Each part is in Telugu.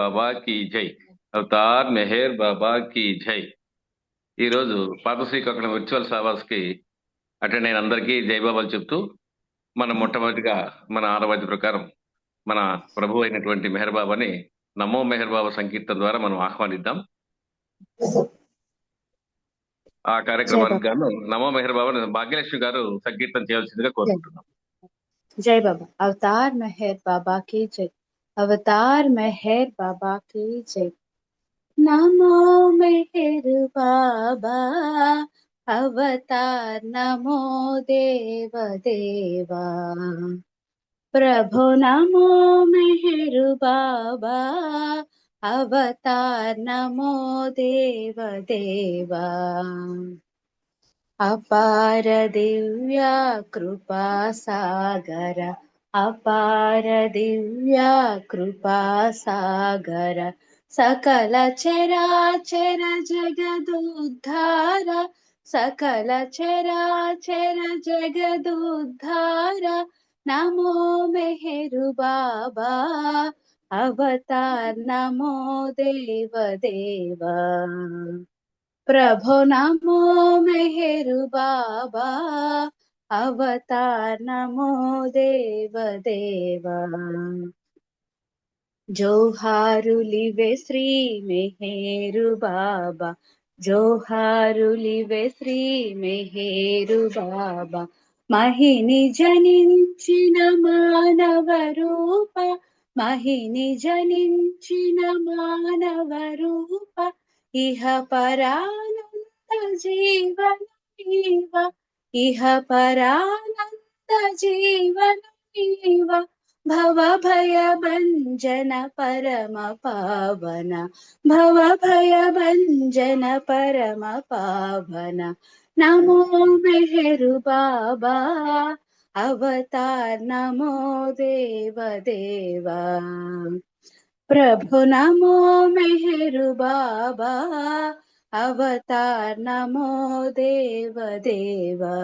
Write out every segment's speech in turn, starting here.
బాబా కీ జై. అవతార్ మెహర్ బాబా కీ జై. ఈ రోజు పాత శ్రీకాకుళం వర్చువల్ సభాస్ కి అటెండ్ అయిన అందరికీ జై బాబాలు చెప్తూ మనం మొట్టమొదటిగా మన ఆనవాయితీ ప్రకారం మన ప్రభు అయినటువంటి మెహర్ బాబాని నమో మెహర్ బాబా సంకీర్తన ద్వారా మనం ఆహ్వానిద్దాం. ఆ జై కార్యక్రమానికి బాబా. గాను నమో మెహర్ బాబాని భాగ్యలక్ష్మి గారు సంకీర్తన చేయాల్సిందిగా జై కోరుకుంటున్నాం. జై బాబా. అవతార్ మెహర్ బాబా की जय. अवतार मेहर बाबा की जय. नमो मेहर बाबा अवतार नमो देव देवा. प्रभु नमो मेहर बाबा अवतार नमो देव देवा. अपार दिव्या कृपा सागर अपार दिव्या कृपा सागर सकल चराचर जगदुद्धार सकल चराचर जगदुद्धार नमो मेहरु बाबा अवतार नमो देव देवा. प्रभु नमो मेहरु बाबा अवतार नमो देव देवा. जोहारुलिवे श्री मेहरु बाबा जोहारुलिवे श्री मेहरु बाबा. महिनि जनिंचिन मानव रूप महिनि जनिंचिन मानव रूप इह परानंद जीवन नीव इह परानंद जीवन नीव भव भय भंजन परम पावन भव भय भंजन परम पावन. नमो मेहरु बाबा अवतार नमो देव देवा. प्रभु नमो मेहरु बाबा अवतार नमो देव देवा.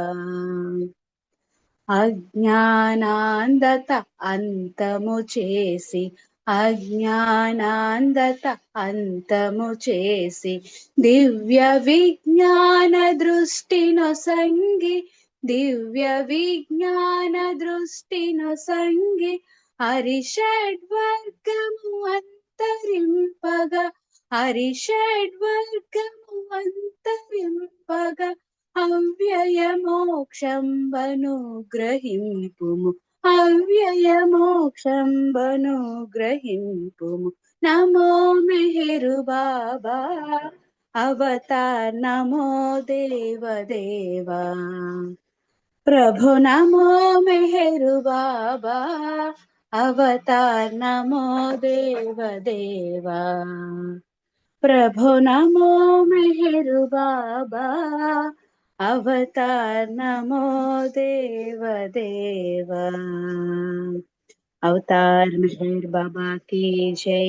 అజ్ఞానాంధత అంతము చేసి అజ్ఞానాంధత అంతము చేసి దివ్య విజ్ఞాన దృష్టినొసంగి దివ్య విజ్ఞాన దృష్టినొసంగి హరిషడ్వర్గము అంతరింపగా హరిషడ్వర్గము అంతరింపగా అవ్యయ మోక్షంబనుగ్రహింపుము అవ్యయ మోక్షంబనుగ్రహింపుము. నమో మెహరు బాబా అవతార్ నమో దేవ దేవా. ప్రభు నమో మెహరు బాబా అవతార్ నమో దేవ దేవా. प्रभु नमो मेहरु बाबा अवतार नमो देव देवा. అవతార్ మెహర్ బాబా కి జై.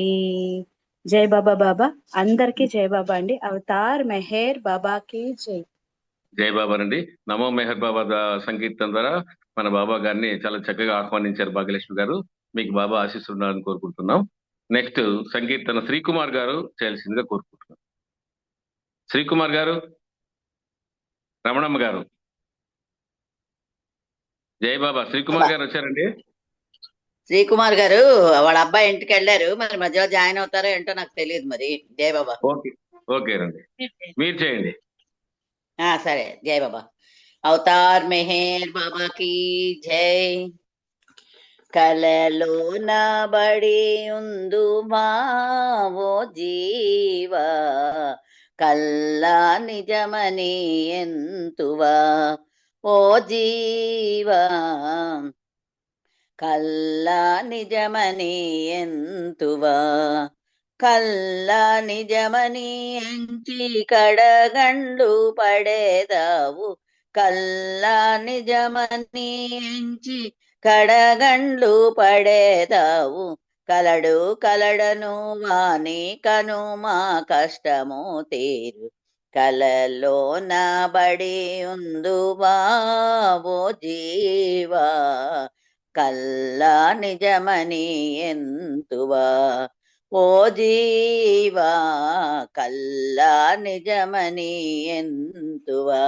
జై బాబా. బాబా అందరికి జై బాబా అండి. అవతార్ మెహర్ బాబా కి జై. జై బాబా అండి. నమో మెహర్ బాబా సంకీర్తన ద్వారా మన బాబా గారిని చాలా చక్కగా ఆహ్వానించారు భాగ్యలక్ష్మి గారు. మీకు బాబా ఆశీస్సులు ఉండాలని కోరుకుంటున్నాం. నెక్స్ట్ సంకీర్తన శ్రీకుమార్ గారు చేయాల్సిందిగా కోరుకుంటున్నాం. శ్రీకుమార్ గారు, రమణమ్మ గారు. జై బాబా. శ్రీకుమార్ గారు వచ్చారండి. శ్రీకుమార్ గారు వాళ్ళ అబ్బాయి ఇంటికి వెళ్ళారు, మరి మధ్యలో జాయిన్ అవుతారో ఏంటో నాకు తెలియదు. మరి జై బాబా. ఓకే ఓకే రండి, మీరు చేయండి. సరే. జై బాబా. అవతార్ మెహర్ బాబా కి జై. కలలో నబడి ఉందు మావో జీవా కల్లా నిజమని ఎంతువా ఓ జీవా కల్లా నిజమని ఎంతువా కల్లా నిజమని ఎంచి కడగండ్లు పడేదావు కల్లా నిజమని ఎంచి కడగండ్లు పడేదావు కలడు కలడను వాని కను మా కష్టము తీరు కలలో నబడి ఉందు బావో జీవా కల్లా నిజమని ఎంతువా ఓ జీవా కల్లా నిజమని ఎంతువా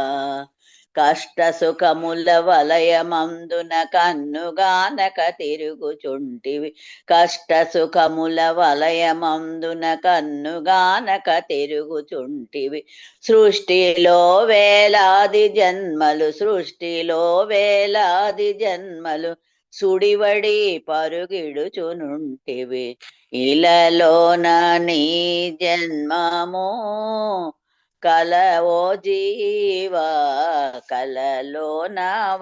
కష్ట సుఖముల వలయమందున కన్నుగానక తిరుగుచుంటివి కష్ట సుఖముల వలయమందున కన్నుగానక తిరుగుచుంటివి సృష్టిలో వేలాది జన్మలు సృష్టిలో వేలాది జన్మలు సుడివడి పరుగిడుచునుంటివి ఇలలోన నీ జన్మము కలవో జీవా కలలోన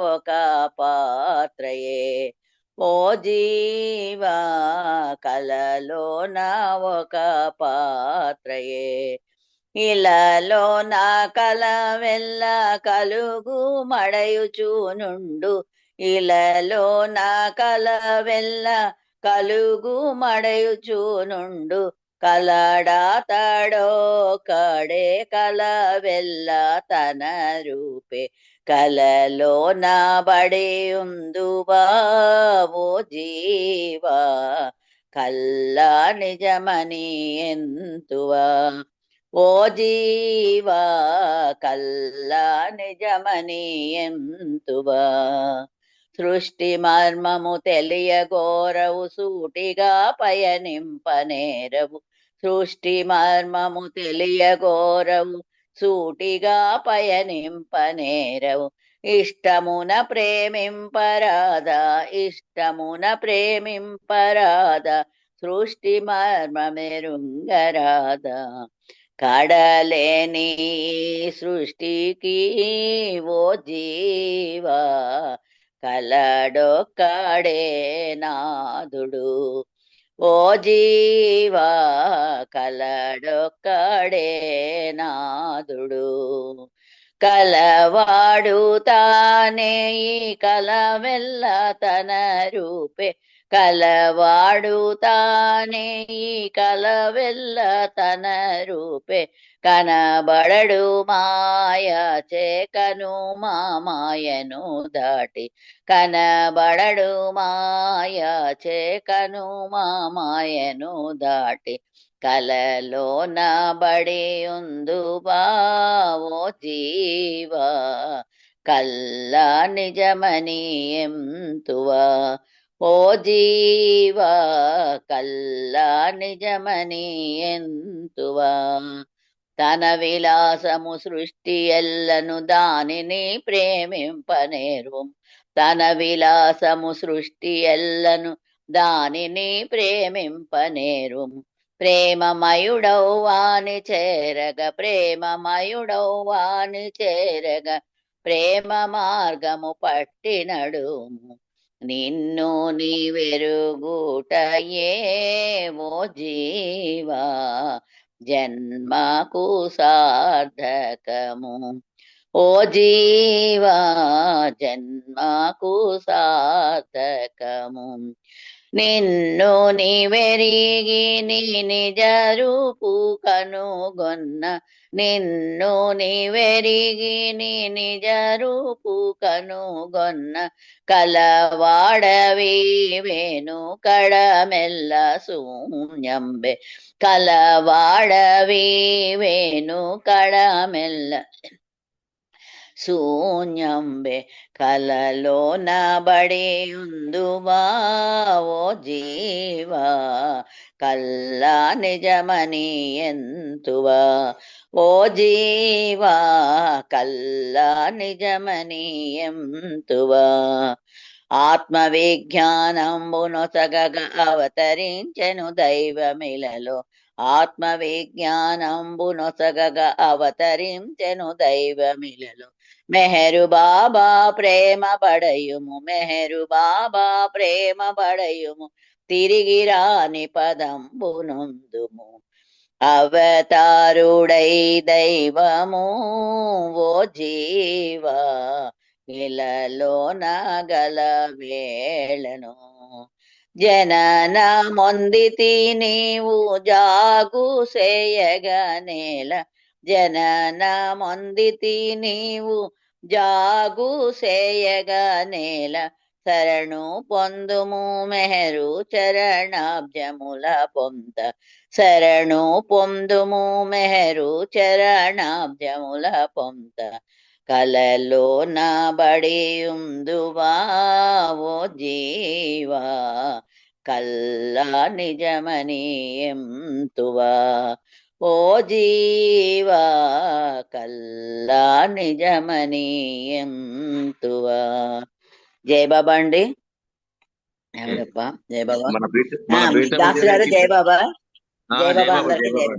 ఒక పాత్రయే ఓ జీవా కలలోన ఒక పాత్రయే ఇలలో నా కల వెళ్ళ కలుగు మడయుచునుండు ఇలలో నా కల వెళ్ళ కలుగు మడయుచునుండు కలడా తడో కడే కల వెళ్ళ తన రూపే కలలో నా బడి ఉందు బావో జీవా కల్లా నిజమని ఎంతువా ఓ జీవా కల్లా నిజమని ఎంతువా సృష్టి మర్మము తెలియగోరవు సూటిగా పయనింపనేరవు సృష్టి మర్మము తెలియగోరవు సూటిగా పయనింపనేరవు ఇష్టమున ప్రేమింపరాదా ఇష్టమున ప్రేమింపరాదా సృష్టి మర్మమెరుంగరాదా కడలేని సృష్టికి ఓ జీవా కలడొక్కడే నాదుడు ఓ జీవా కలడొక్కడే నాదుడు కలవాడు తానే ఈ కలవెల్ల తన రూపే కలవాడు తానే ఈ కలవెల్ల తన రూపే కనబడడు మాయ చేకను మాయను దాటి కనబడడు మాయ చేకను మాయను దాటి కలలో బడి ఉందు బావో జీవా కల్లా నిజమని ఎంతువా ఓ జీవా కల్లా నిజమని ఎంతువా తన విలాసము సృష్టి ఎల్లను దానిని ప్రేమింపనేరు తన విలాసము సృష్టి ఎల్లను దానిని ప్రేమింపనేరు ప్రేమమయుడౌ వాని చేరగ ప్రేమమయుడౌ వాని చేరగ ప్రేమ మార్గము పట్టినడు నిన్ను నీ వెరుగుటయే ఓ జీవా జన్మకు సార్థకము ఓ జీవా జన్మకు సార్థకము నిన్ను నీవెరిగి నీ నిజ రూపు కనుగొన్న నిన్ను నీవెరిగి నీ నిజ రూపు కనుగొన్న కలవాడవి వేణు కడమెల్ల శూన్యంబే కలవాడవి వేణు కడమెల్ల శూన్యంబే కలలో బడి ఉందువా ఓ జీవా కల్లా నిజమని ఎంతువా ఓ జీవా కల్లా నిజమని ఎంతువా ఆత్మవిజ్ఞానంబునొసగగ అవతరించెను దైవమిలలో ఆత్మవిజ్ఞానంబునొసగగ అవతరించెను దైవమిలలో మెహరు బాబా ప్రేమ బడయుము మెహరు బాబా ప్రేమ బడయుము తిరిగి రాని పదంబునొందుము అవతారుడై దైవము ఓ జీవా ఇలలో నగల వేళను జనన మొందితి నీవు జాగు సేయగనేల జనన మొందితి నీవు జాగు సేయగనేల శరణు పొందుము మెహరు చరణాబ్జముల పొంత శరణు పొందుము మెహరు చరణాబ్జముల పొంత కలలో నాబడియుందువా ఓ జీవా కల్లా నిజమని ఎంతువా ఓ జీవా కల్లా నిజమని ఎంతువా. జై బాబా అండి. ఎవరప్ప జై బాబా? మన ప్రీతములు దాసు గారు జై బాబా. జై జై బాబా బాబా, అందరికి జై జై బాబా, బాబా. జై బాబా.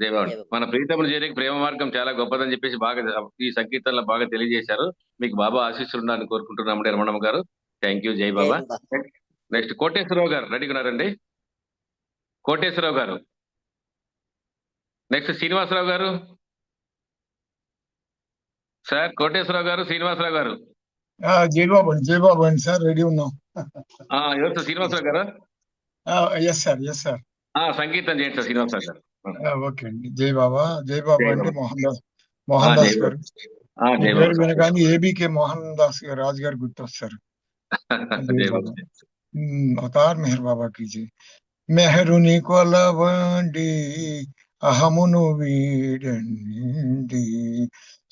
జై బాబా. మన ప్రీతములు చేరే ప్రేమ మార్గం చాలా గొప్పదని చెప్పేసి బాగా ఈ సంకీర్తనలో బాగా తెలియజేశారు. మీకు బాబా ఆశీస్సులు ఉండాలని కోరుకుంటున్నామండి రమణమ్మ గారు. Thank you. జై జై బాబా. బాబా. నెక్స్ట్ కోటేశ్వరరావు గారు రెడీగా ఉన్నారండి? కోటేశ్వరరావు గారు. నెక్స్ట్ శ్రీనివాసరావు గారు. సార్ కోటేశ్వరరావు గారు, శ్రీనివాసరావు గారు. జై బాబు అండి సార్, రెడీ ఉన్నాం. ఎవరు సార్? శ్రీనివాసరావు గారు. Yes sir, yes sir. సంగీతం చేయండి సార్ శ్రీనివాసరావు గారు. ఓకే అండి. జై బాబా. జై బాబా జై అంటే బాబా. మోహన్ జై దాస్ బాబా. గారు. ఈ జై పేరు బాబా. వినగానే ఏబీకే మోహన్ దాస్ గారు, రాజు గారు గుర్తొస్తారు. జై జై బాబా. బాబా. అవతార్ మెహర్ బాబా కీజీ. మెహరుని కొలవండి అహమును వీడండి,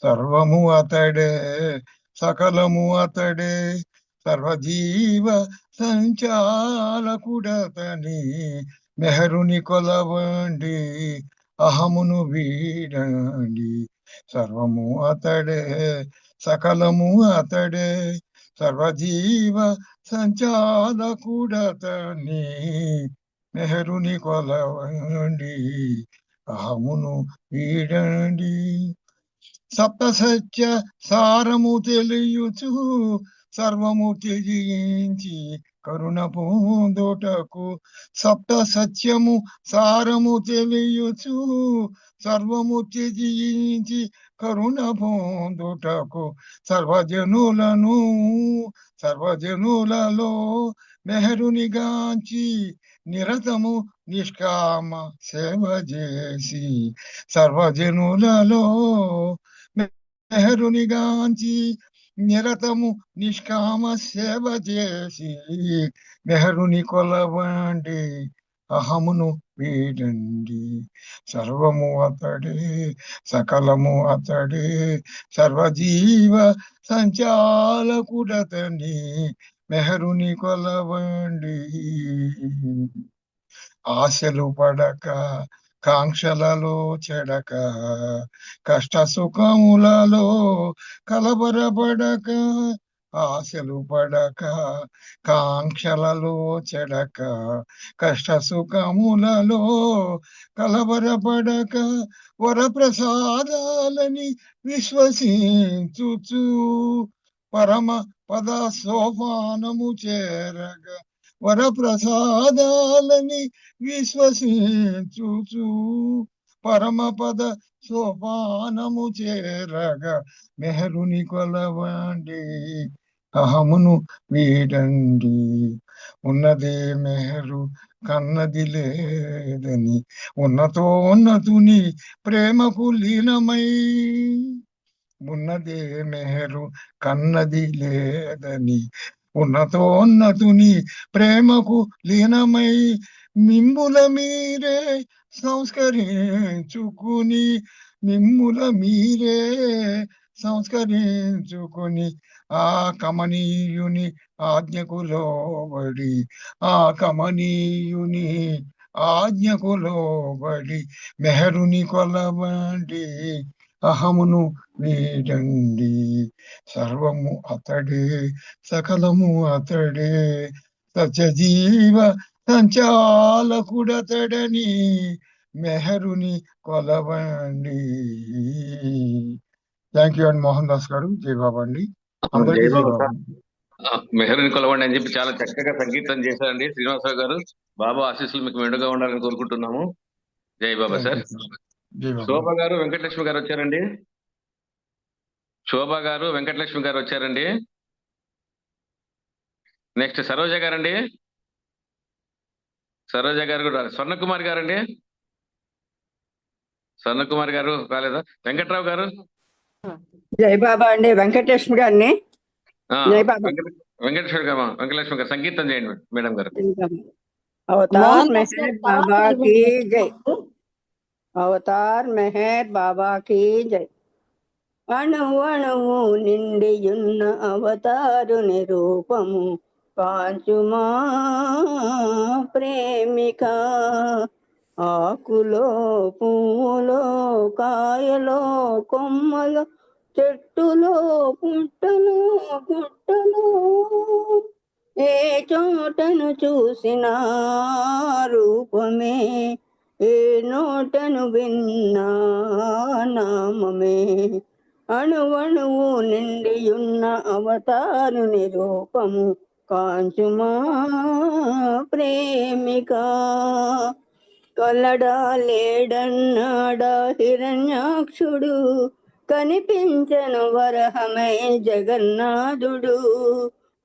సర్వము అతడే సకలము అతడే, సర్వజీవ సంచాలకుడతని. మెహరుని కొలవండి అహమును వీడండి, సర్వము అతడే సకలము అతడే, సర్వజీవ సంచాలకుడతని. మెహరుని కొలవండి అహమును వీడండి, సప్త సత్య సారము తెలియుచు సర్వము త్యజించి కరుణ పొందుటకు. సప్త సత్యము సారము తెలియుచు సర్వము త్యజించి కరుణ పొందుటకు. సర్వజనులలో మెహరుని గాంచి నిరతము నిష్కామ సేవ చేసి, సర్వజనులలో మెహరుని గాంచి నిరతము నిష్కామ సేవ చేసి, మెహరుని కొలవండి అహమును వీడండి, సర్వము అతడే సకలము అతడే, సర్వజీవ సంచాలకుడతని. మెహరుని కొలవండి. ఆశలు పడక కాంక్షలలో చెడక, కష్ట సుఖములలో కలవరపడక. ఆశలు పడక కాంక్షలలో చెడక, కష్ట సుఖములలో కలవరపడక, వరప్రసాదాలని విశ్వసించుచు పరమ పద సోపానము చేరగా. వరప్రసాదాలని విశ్వసించుచు పరమపద సోపానము చేరగా. మెహరుని కొలవండి అహమును వీడండి, ఉన్నదే మెహరు కన్నది లేదని, ఉన్నతోన్నతుని ప్రేమకు లీనమై. ఉన్నదే మెహరు కన్నది లేదని, ఉన్నతోన్నతుని ప్రేమకు లీనమై, మిమ్ముల మీరే సంస్కరించుకుని, మిమ్ముల మీరే సంస్కరించుకుని, ఆ కమనీయుని ఆజ్ఞకు లోబడి, ఆ కమనీయుని ఆజ్ఞకు లోబడి, మెహరుని కొలవండి అహమును వీడండి, సర్వము అతడే సకలము అతడే, సత్యజీవ సంచాలకుడతడని. మెహరుని కొలవండి. థ్యాంక్ యూ అండి మోహన్ దాస్ గారు. జై బాబా అండి. అందరికీ జై బాబా. మెహరుని కొలవండి అని చెప్పి చాలా చక్కగా సంగీతం చేశారండి శ్రీనివాసరావు గారు. బాబా ఆశీస్సులు మీకు మెండుగా ఉండాలని కోరుకుంటున్నాము. జై బాబా సార్. జై బాబా. శోభ గారు, వెంకటలక్ష్మి గారు వచ్చారండి. శోభ గారు, వెంకటలక్ష్మి గారు వచ్చారండి. నెక్స్ట్ సరోజ గారండి. సరోజ గారు కూడా. స్వర్ణకుమారి గారండి. స్వర్ణకుమారి గారు రాలేదా? వెంకట్రావు గారు. జై బాబా అండి. వెంకటలక్ష్మి గారిని. జై బాబా. వెంకటలక్ష్మి గారు సంగీతం చేయండి మేడం గారు. अवतार మోహన్ దాస్ मेहर గారు बाबा పాట की ఇవ్వండి. जय। अवतार मेहर बाबा की जय। అణువు అణువు నిండియున్న అవతారుని రూపము కాంచుమా ప్రేమిక। ఆకులో పువ్వులో కాయలో కొమ్మలో చెట్టులో పుట్టలో గుట్టలో ఏ చోటను చూసినా రూపమే, ఏ నోటను విన్నా నామమే। అణువణువు నిండియున్న అవతారుని రూపము కాంచుమా ప్రేమిక। కలడా లేడన్నాడా హిరణ్యాక్షుడు, కనిపించను వరహమై జగన్నాథుడు।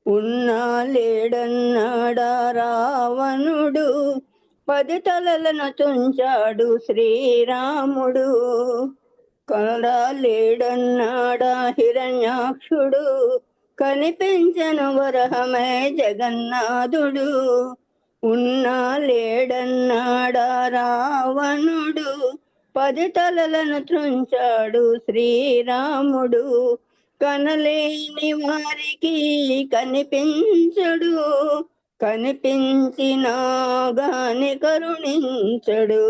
ఉన్నా లేడన్నాడా రావణుడు, 10 తలలను తుంచాడు శ్రీరాముడు। కలడా లేడన్నాడా హిరణ్యాక్షుడు, కనిపించను వరహమై జగన్నాథుడు। ఉన్నా లేడన్నాడా రావణుడు, 10 తలలను త్రుంచాడు శ్రీరాముడు। కనలేని వారికి కనిపించడు, కనిపించినా గాని కరుణించడు।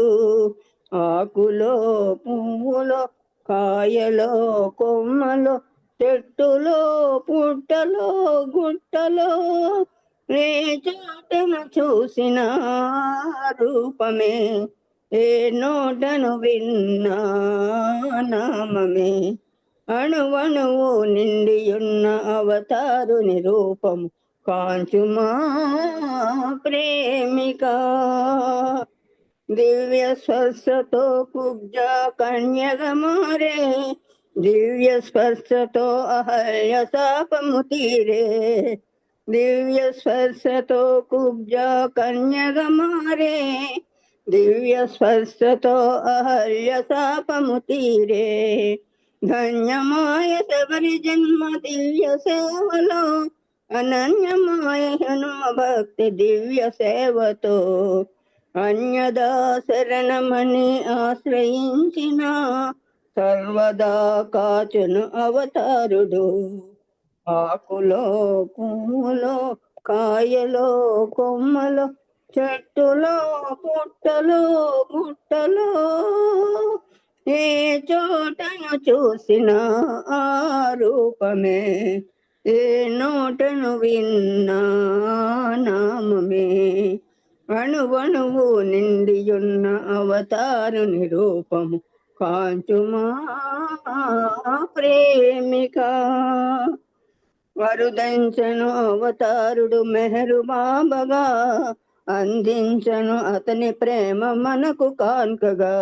ఆకులో పువ్వులో కాయలో కొమ్మలో చెట్టులో పుట్టలో గుట్టలో ఏ చోటను చూసిన రూపమే, ఏ నోటను విన్నా నామమే। అణువణువు నిండియున్న అవతారుని రూపము కాంచుమా ప్రేమిక। దివ్య స్పర్శతో కుబ్జ కన్యగా మారే, దివ్య స్పర్శతో అహల్య శాపము తీరే। దివ్య స్పర్శతో కుబ్జ కన్యగా మారే, దివ్య స్పర్శతో అహల్య శాపము తీరే। ధన్యమాయ శబరి జన్మ దివ్య సేవలో, అనన్యమాయ హనుమ భక్తి దివ్య సేవతో। అన్యదా శరణమని ఆశ్రయించిన, సర్వదా కాచును అవతారుడు। ఆకులో పువ్వులో కాయలో కొమ్మలో చెట్టులో పుట్టలో గుట్టలో ఏ చోటను చూసిన ఆ రూపమే, ఏ నోటను విన్నా నామమే। అణువణువు నిండియున్న అవతారుని రూపము కాంచుమా ప్రేమిక। వరుదంచను అవతారుడు మెహరు బాబగా, అందించను అతని ప్రేమ మనకు కాన్కగా।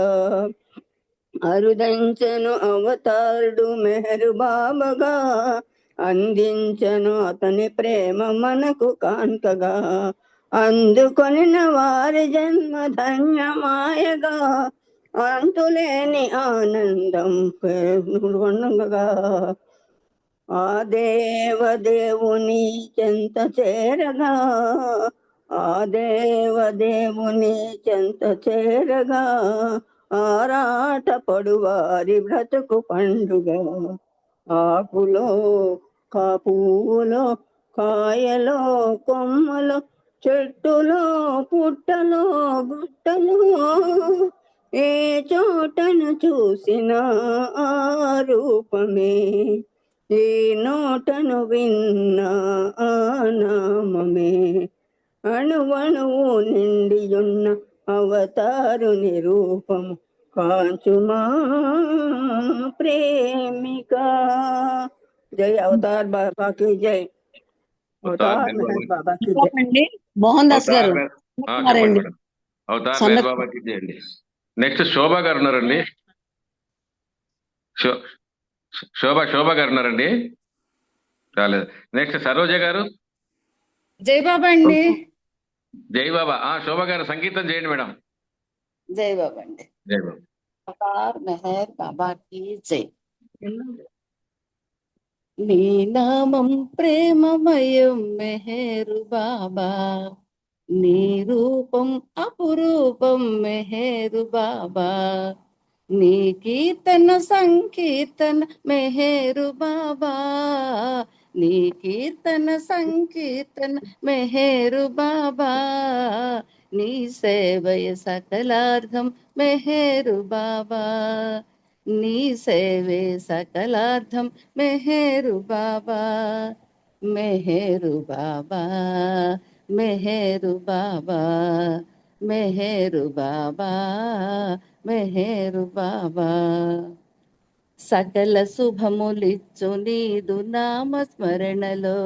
అరుదంచను అవతారుడు మెహరు బాబగా, అందించను అతని ప్రేమ మనకు కాన్కగా। అందుకొనిన వారి జన్మ ధన్యమాయగా, అంతులేని ఆనందం పేరుగా। ఆ దేవదేవుని చెంత చేరగా, ఆ దేవదేవుని చెంత చేరగా, ఆరాట పడువారి బ్రతుకు పండుగ। ఆకులో పువ్వులో కాయలో కొమ్మలో చెట్టులో పుట్టలో గుట్టలో ఏ చోటను చూసిన ఆ రూపమే, ఏ నోటను విన్నా ఆ నామమే। అణువణువు నిండియున్న అవతారుని రూపము కాంచుమా ప్రేమిక। జై అవతార్ బాబా की जय। అవతార్ మెహర్ బాబా की जय। అండి మోహన్ దాస్ గారు చెప్పండి మేడం. అవతార్ మెహర్ బాబాకి చేయండి. నెక్స్ట్ శోభ గారు ఉన్నారండి. శోభ గారు ఉన్నారండి, రాలేదు. నెక్స్ట్ సరోజ గారు. జై బాబా అండి. జై బాబా. శోభ గారు సంగీతం చేయండి మేడం. జై బాబా అండి. జై బాబా. అవతార్ మెహర్ బాబా की जय। నీ నామం ప్రేమమయం మెహరు బాబా, నీ రూపం అపురూపం మెహరు బాబా, నీ కీర్తన సంకీర్తన మెహరు బాబా, నీ కీర్తన సంకీర్తన మెహరు బాబా, నీ సేవయ సకలార్థం మెహరు బాబా, నీ సేవే సకలార్థం మెహరు బాబా, మెహరు బాబా, మెహరు బాబా, మెహరు బాబా, మెహరు బాబా. సకల శుభములిచ్చు నీదు నామస్మరణలో,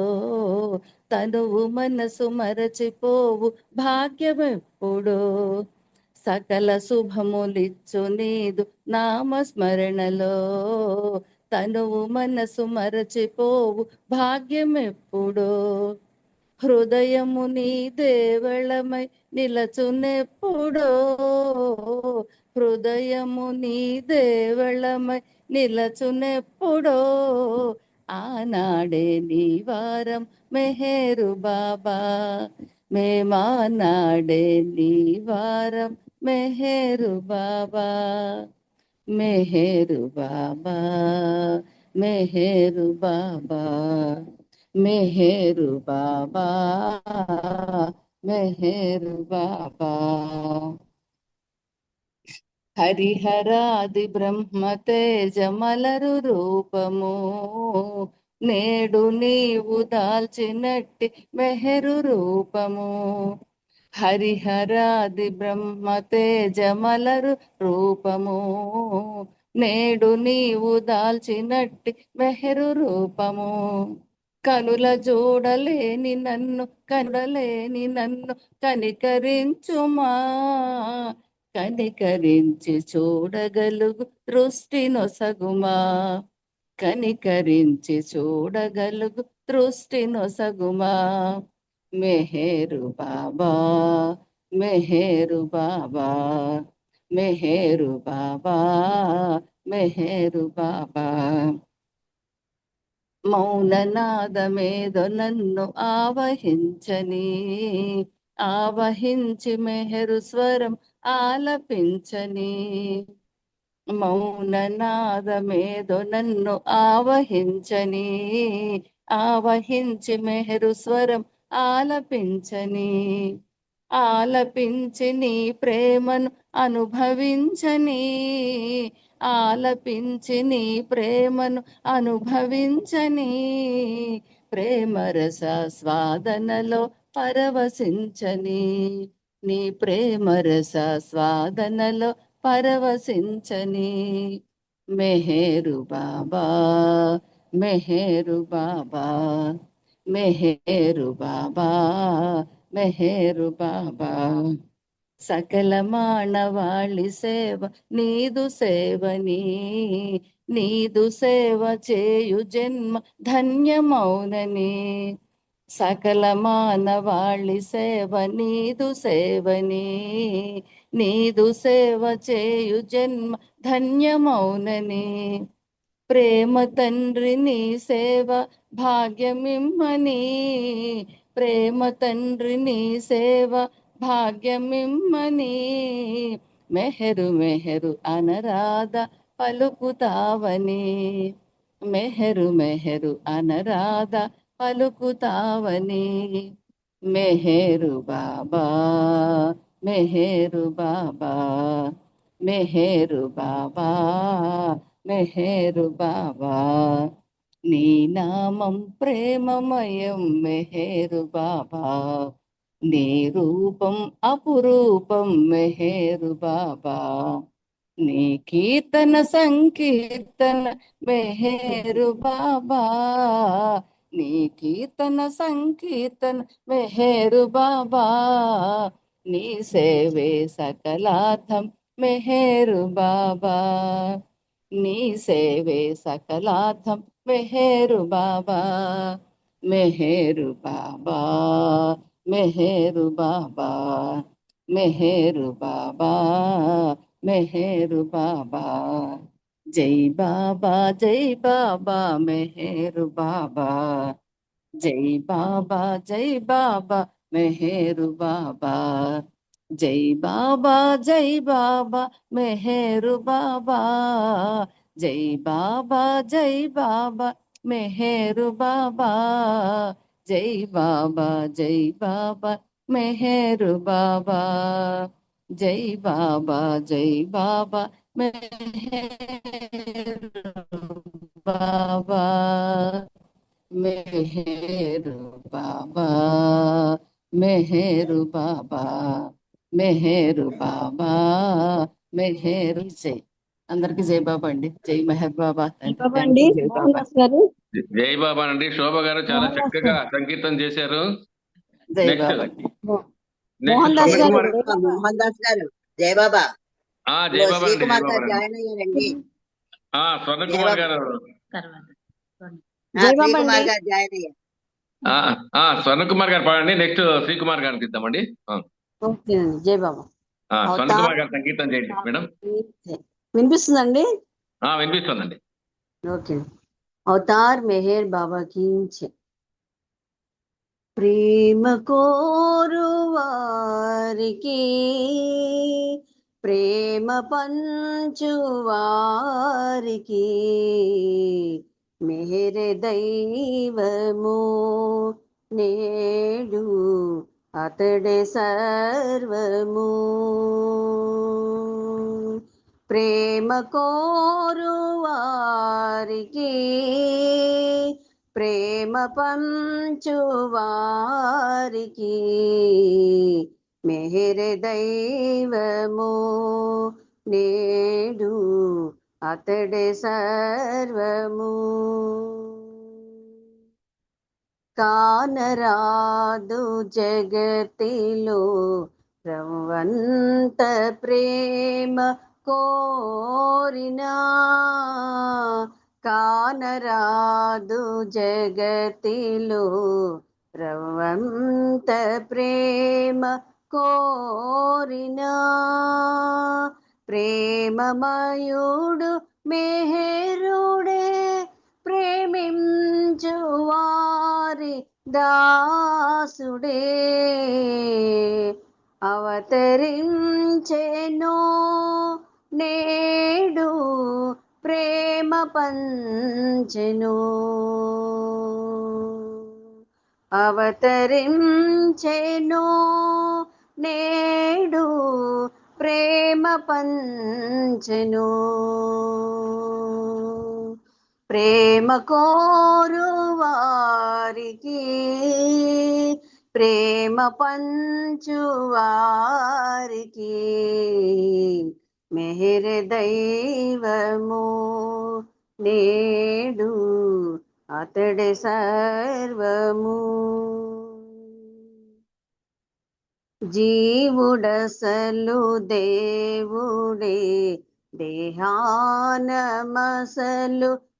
తనువు మనసు మరచిపోవు భాగ్యమెప్పుడో. సకల శుభములిచ్చు నీదు నామస్మరణలో, తనువు మనసు మరచిపోవు భాగ్యమెప్పుడో. హృదయము నీ దేవళమై నిలచునెప్పుడో, హృదయము నీ దేవళమై నిలచునెప్పుడో. ఆనాడే నీ వారం మెహరు బాబా, మేమానాడే నీ వారం మెహరు బాబా, మెహరు బాబా, మెహరు బాబా, మెహరు బాబా, మెహరు బాబా. హరిహరాది బ్రహ్మ తేజమలరు రూపము, నేడు నీవు దాల్చినట్టి మెహరు రూపము. హరిహరాది బ్రహ్మ తేజమలరు రూపము, నేడు నీవు దాల్చినట్టి మెహరు రూపము. కనుల చూడలేని నన్ను కనలేని నన్ను కనికరించుమా, కనికరించి చూడగలుగు దృష్టి నొసగుమా, కనికరించి చూడగలుగు దృష్టి నొసగుమా. మెహరు బాబా, మెహరు బాబా, మెహరు బాబా, మెహరు బాబా. మౌననాదమేదో నన్ను ఆవహించని, ఆవహించి మెహరు స్వరం ఆలపించని. మౌననాదమేదో నన్ను ఆవహించని, ఆవహించి మెహరు స్వరం ఆలపించని. ఆలపించి నీ ప్రేమను అనుభవించని, ఆలపించి నీ ప్రేమను అనుభవించని. ప్రేమరస స్వాదనలో పరవశించని, నీ ప్రేమరస స్వాదనలో పరవశించని. మెహరు బాబా, మెహరు బాబా, మెహరు బాబా, మెహరు బాబా. సకల మానవాళి సేవ నీదు సేవని, నీదు సేవ చేయు జన్మ ధన్యమౌనని. సకల మానవాళి సేవ నీదు సేవని, నీదు సేవ చేయు జన్మ ధన్యమౌనని. ప్రేమ తండ్రి నీ సేవ భాగ్యమిమ్మని, ప్రేమ తండ్రి నీ సేవ భాగ్యమిమ్మని. మెహరు మెహరు అనరాధ పలుకుతావని, మెహరు మెహరు అనరాధ పలుకుతావని. మెహరు బాబా, మెహరు బాబా, మెహరు బాబా, మెహరు బాబా. నీ నామం ప్రేమమయం మెహరు బాబా, నీ రూపం అపురూపం మెహరు బాబా, నీ కీర్తన సంకీర్తన మెహరు బాబా, నీ కీర్తన సంకీర్తన మెహరు బాబా, నీ సేవే సకలార్థం మెహరు బాబా, నీ సేవే సకలార్థం మెహరు బాబా, మెహరు బాబా, మెహరు బాబా, మెహరు బాబా, మెహరు బాబా. జై బాబా మెహరు బాబా, జై బాబా మెహరు బాబా, జై బాబా మెహరు బాబా, జై బాబా మెహరు బాబా, జై బాబా మెహరు బాబా, జై బాబా మెహరు బాబా, మెహరు బాబా, మెహరు బాబా, మెహరు బాబా, మెహరు జై. అందరికి జై బాబా అండి. జై మెహర్ బాబా తండ్రి. బాబా థ్యాంక్ అండి, యూ జై మోహన్ బాబా. దాస్ గారు. జై బాబా అండి. శోభ గారు చాలా మోహన్ దాస్ చక్కగా గారు. సంకీర్తన చేశారు. జై నెక్స్ట్ బాబా అండి. మోహన్ దాస్ స్వర్ణ గారు. కుమార్. జై బాబా. మోహన్ దాస్ గారు జయబాబా. జై ఇదిగో బాబా అండి. జై శ్రీకుమార్ బాబా గారు అండి. జాయిన్ అయ్యారండి. స్వర్ణ కుమార్ జయబాబా. గారు. జై బాబా అండి. శ్రీకుమార్ గారు జాయిన్ అయ్యారు. స్వర్ణ కుమార్ గారు పాడండి. నెక్స్ట్ శ్రీకుమార్ గారికి ఇద్దామండి. ఓకే అండి. జై బాబా. స్వర్ణ అవతార్ కుమార్ గారు సంకీర్తన చేయండి మేడం. వినిపిస్తుందండి? వినిపిస్తుందండి. ఓకే. అవతార్ మెహర్ బాబా కీ జై. ప్రేమ కోరు వారికి ప్రేమ పంచు వారికి మెహర్ దైవము నేడు అతడే సర్వము. ప్రేమ కోరు వారికి ప్రేమ పంచు వారికి మెహర్ దైవము నేడు అతడే సర్వము. కానరాదు జగతిలో రవంత ప్రేమ కోరినా, కానరాదు జగతిలో రవంత ప్రేమ కోరినా, ప్రేమమయుడు మెహరుడే ప్రేమించు వారి దాసుడే అవతరించెను నేడు ప్రేమ పంచెను. అవతరించెను నేడు ప్రేమ పంచెను. ప్రేమ కోరు వారికి ప్రేమ పంచు వారికి మెహర్ దైవము నేడు అతడే సర్వము. జీవుడసలు దేవుడే దేహానమసలు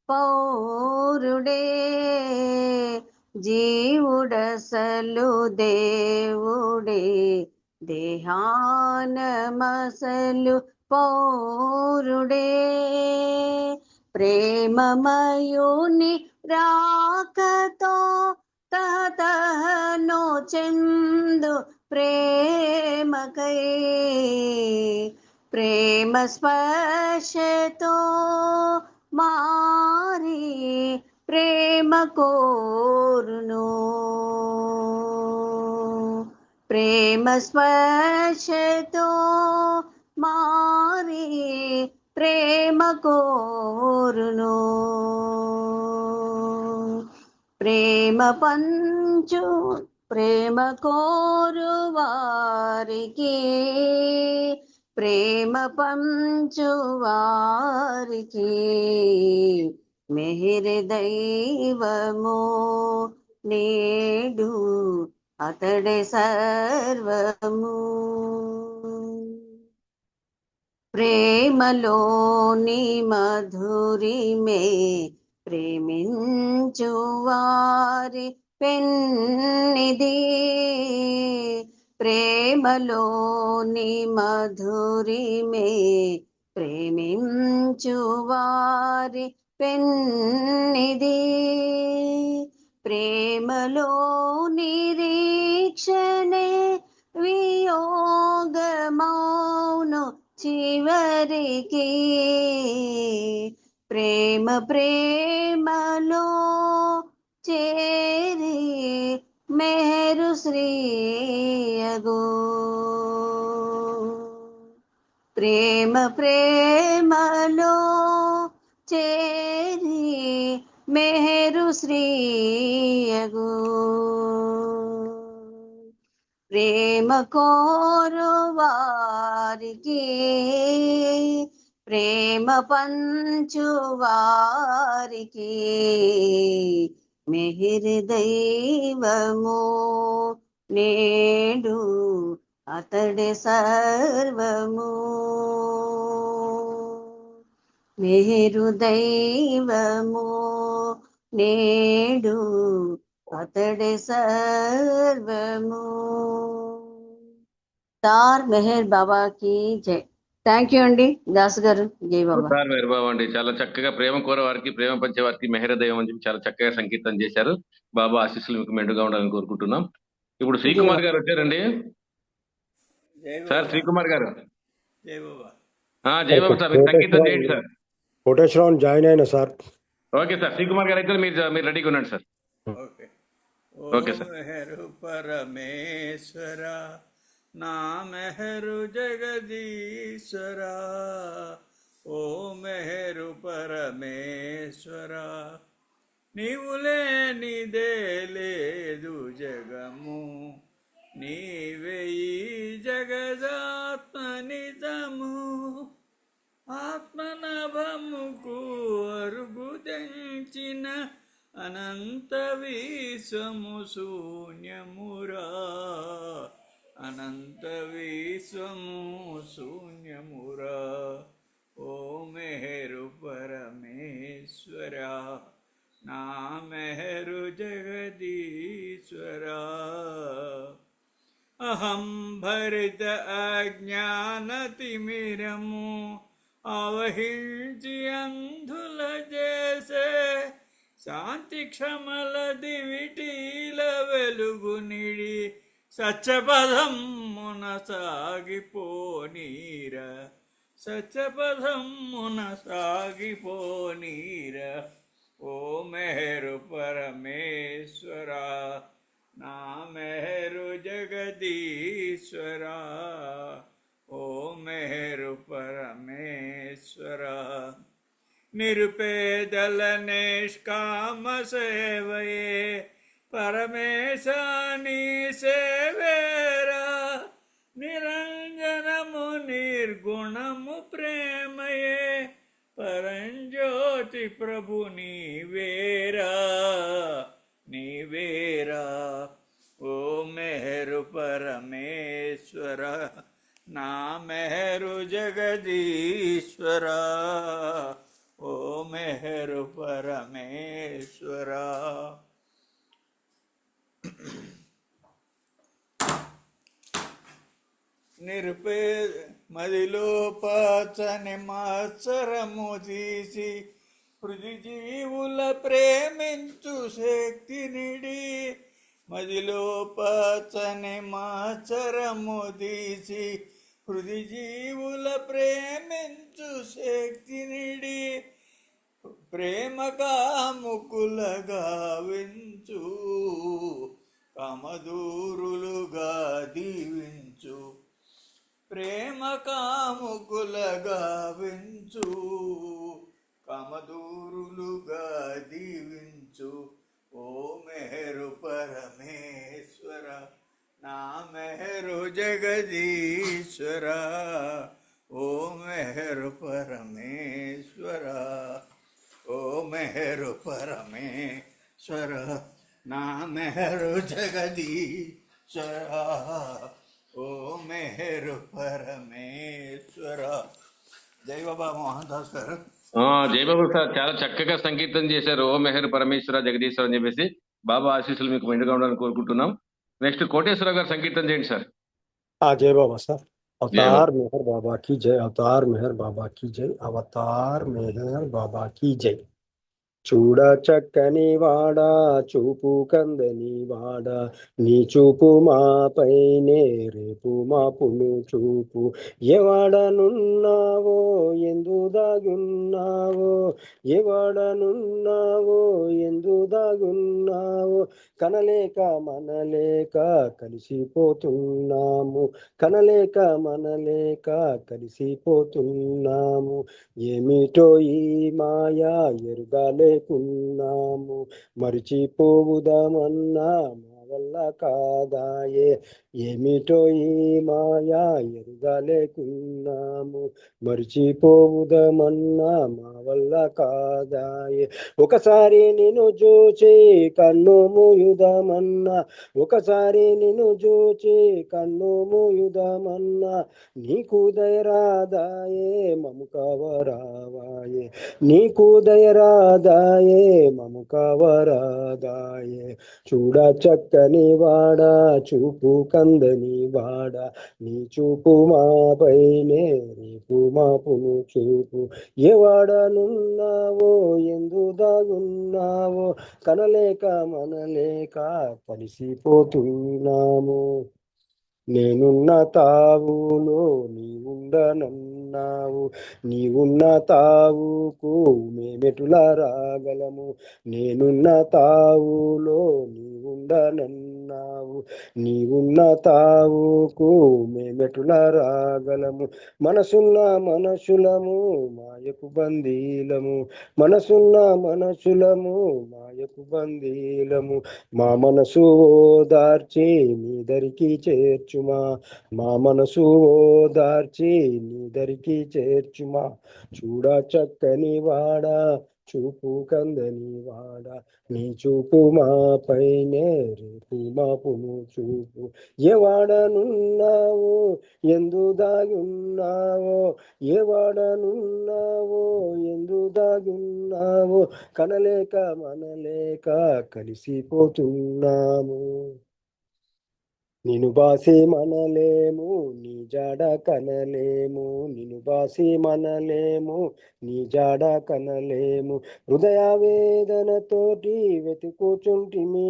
పౌరుడే, జీవుడసలు దేవుడే దేహానమసలు పౌరుడే, ప్రేమమయుని రాకతో తహతహనో చెందు ప్రేమకై, ప్రేమ స్పర్శతో మారి ప్రేమ కోరును, ప్రేమ స్పర్శతో మారి ప్రేమ కోరును. ప్రేమ పంచు ప్రేమ కోరు వారికి ప్రేమ పంచు వారికి మెహర్ దైవము నేడు అతడే సర్వము. ప్రేమలోని మధురిమే ప్రేమించు వారి పెన్నిది, ప్రేమలోని మధురిమే ప్రేమించు పంచువారి పెన్నిది, ప్రేమలో నిరీక్షణే వియోగమౌను చివరికి, ప్రేమ ప్రేమలో చేరి మెహరు శ్రీయగో, ప్రేమ ప్రేమలో చేరి మెహరు శ్రీయగో, ప్రేమ కోరు వారికి ప్రేమ పంచు వారికి మెహిర్ దైవము నేడు అతడి సర్వము, మెహిరు దైవము నేడు అతడి సర్వము. తార్ మెహర్ బాబాకి జై. థ్యాంక్ యూ అండి దాస్ గారు. జై బాబా. సార్ మెహర్ బాబా అండి, చాలా చక్కగా ప్రేమ కోరే వారికి ప్రేమ పంచే వారికి మెహర దైవం అని చెప్పి చాలా చక్కగా సంకీర్తన చేశారు. బాబా ఆశీస్సులు మీకు మెండుగా ఉండాలని కోరుకుంటున్నాం. ఇప్పుడు శ్రీకుమార్ గారు వచ్చారండి. సార్ శ్రీకుమార్ గారు. జై బాబా సార్, మీరు సంకీర్తన చేయండి సార్. కోటేశ్వరం జాయిన్ అయినా sir. Okay sir, Srikumar garu అయితే మీరు రెడీగా ఉన్నాడు సార్. Okay sir. మెహరు పరమేశ్వర నా మెహరు జగదీశ్వర, ఓ మెహరు పరమేశ్వర నీవు లేనిదే లేదు జగము, నీవే ఈ జగదాత్మ నిజము, ఆత్మనభముకు అరుగు తెంచిన అనంత విశ్వము శూన్యమురా, అనంత విశ్వము శూన్యమురా, ఓ మెహరు పరమేశ్వర నా మెహరు జగదీశ్వర, అహం భరిత అజ్ఞానతిమిరము అవహించి అంధుల చేసే, శాంతి క్షమల దివిటీల వెలుగు నిడి సత్యపదమున సాగిపోనీర, సత్యపదమున సాగిపోనీర, ఓ మెహరు పరమేశ్వర నా మెహరు జగదీశ్వర, ఓ మెహరు పరమేశ్వర, నిరుపేదల నిష్కామ సేవయే పరమేశాని సేవేరా, నిరంజనము నిర్గుణము ప్రేమయే పరంజ్యోతి ప్రభు నీవేరా, నీవేరా, ఓ మెహరు పరమేశ్వర నా మెహరు జగదీశ్వర, ఓ మెహరు పరమేశ్వర. మదిలో పచ్చని మత్సరము తీసి హృది జీవుల ప్రేమించు శక్తినిడి, మదిలో పచ్చని మత్సరము తీసి హృది జీవుల ప్రేమించు శక్తినిడి, ప్రేమ కాముకుల గావించు కామదూరులుగా దీవించు, ప్రేమ కాముకుల గావించు కామదూరులుగా దీవించు, ఓ మెహరు పరమేశ్వర నా మెహరు జగదీశ్వర, ఓ మెహరు పరమేశ్వర, ఓ మెహరు పరమేశ్వర నా మెహరు జగదీశ్వర, ఓ మెహరు పరమేశ్వర. జై బాబా మోహన్ దాస్ గారు. జై బాబు సార్, చాలా చక్కగా సంకీర్తన చేశారు. ఓ మెహర్ పరమేశ్వర జగదీశ్వర అని చెప్పేసి బాబా ఆశీస్సులు మీకు మెండుగా ఉండాలని కోరుకుంటున్నాం. నెక్స్ట్ కోటేశ్వరరావు గారు సంకీర్తన చేయండి సార్. జై బాబా సార్. अवतार मेहर बाबा की जय, अवतार मेहर बाबा की जय, अवतार मेहर बाबा की जय। చూడ చక్కని వాడా, చూపు కందని వాడా, నీ చూపు మాపైనే రేపు మాపును చూపు. ఎవడనున్నావో ఎందు దాగున్నావో, ఎవడనున్నావో ఎందు దాగున్నావో, కనలేక మనలేక కలిసిపోతున్నాము, కనలేక మనలేక కలిసిపోతున్నాము. ఏమిటో ఈ మాయా ఎరుగలేకున్నాము, మరిచిపోవుదామన్నా మా వల్ల కాదాయే. ఏమిటో ఈ మాయా ఎరుగలేకున్నాము, మరిచిపోవుదామన్నా మా వల్ల కాదాయే. ఒకసారి నిన్ను చూచి కన్ను మూయుదామన్నా, ఒకసారి నిన్ను చూచి కన్ను మూయుదామన్నా, నీకు దయరాదాయే మము కవరావాయే, నీకు దయరాదాయే మము కవరాదాయే. చూడ చక్కని వాడా, చూపు కందని వాడా, నీ చూపు మాపైనే రేపు మాపును చూపు. ఎవడనున్నావో ఎందు దాగున్నావో, కనలేక మనలేక కలిసిపోతున్నాము. నేనున్న తావులో నీవుండనన్నావు, నీవున్న తావుకు మేమెటులా రాగలము. నేనున్న తావులో నీవుండనన్నావు, నీవున్న తావుకు మేమెటులా రాగలము. మనసున్న మనుషులము మాయకు బందీలము, మనసున్న మనుషులము మాయకు బందీలము. మా మనసు ఓదార్చి నీ దరికి చేర్చుమా, మా మనసు ఓదార్చి నీ దరికి చేర్చుమా. చూడ చక్కని వాడా, చూపు కందని వాడా, నీ చూపు మాపైనే రేపు మాపును చూపు. ఎవడనున్నావో ఎందు దాగున్నావో, ఎవడనున్నావో ఎందు దాగున్నావో, కనలేక మనలేక కలిసిపోతున్నాము. నిన్ను బాసి మనలేము, నీ జాడ కనలేము, నిన్ను బాసి మనలేము, నీ జాడ కనలేము. హృదయ వేదనతోటి వెతుకుచుంటిమి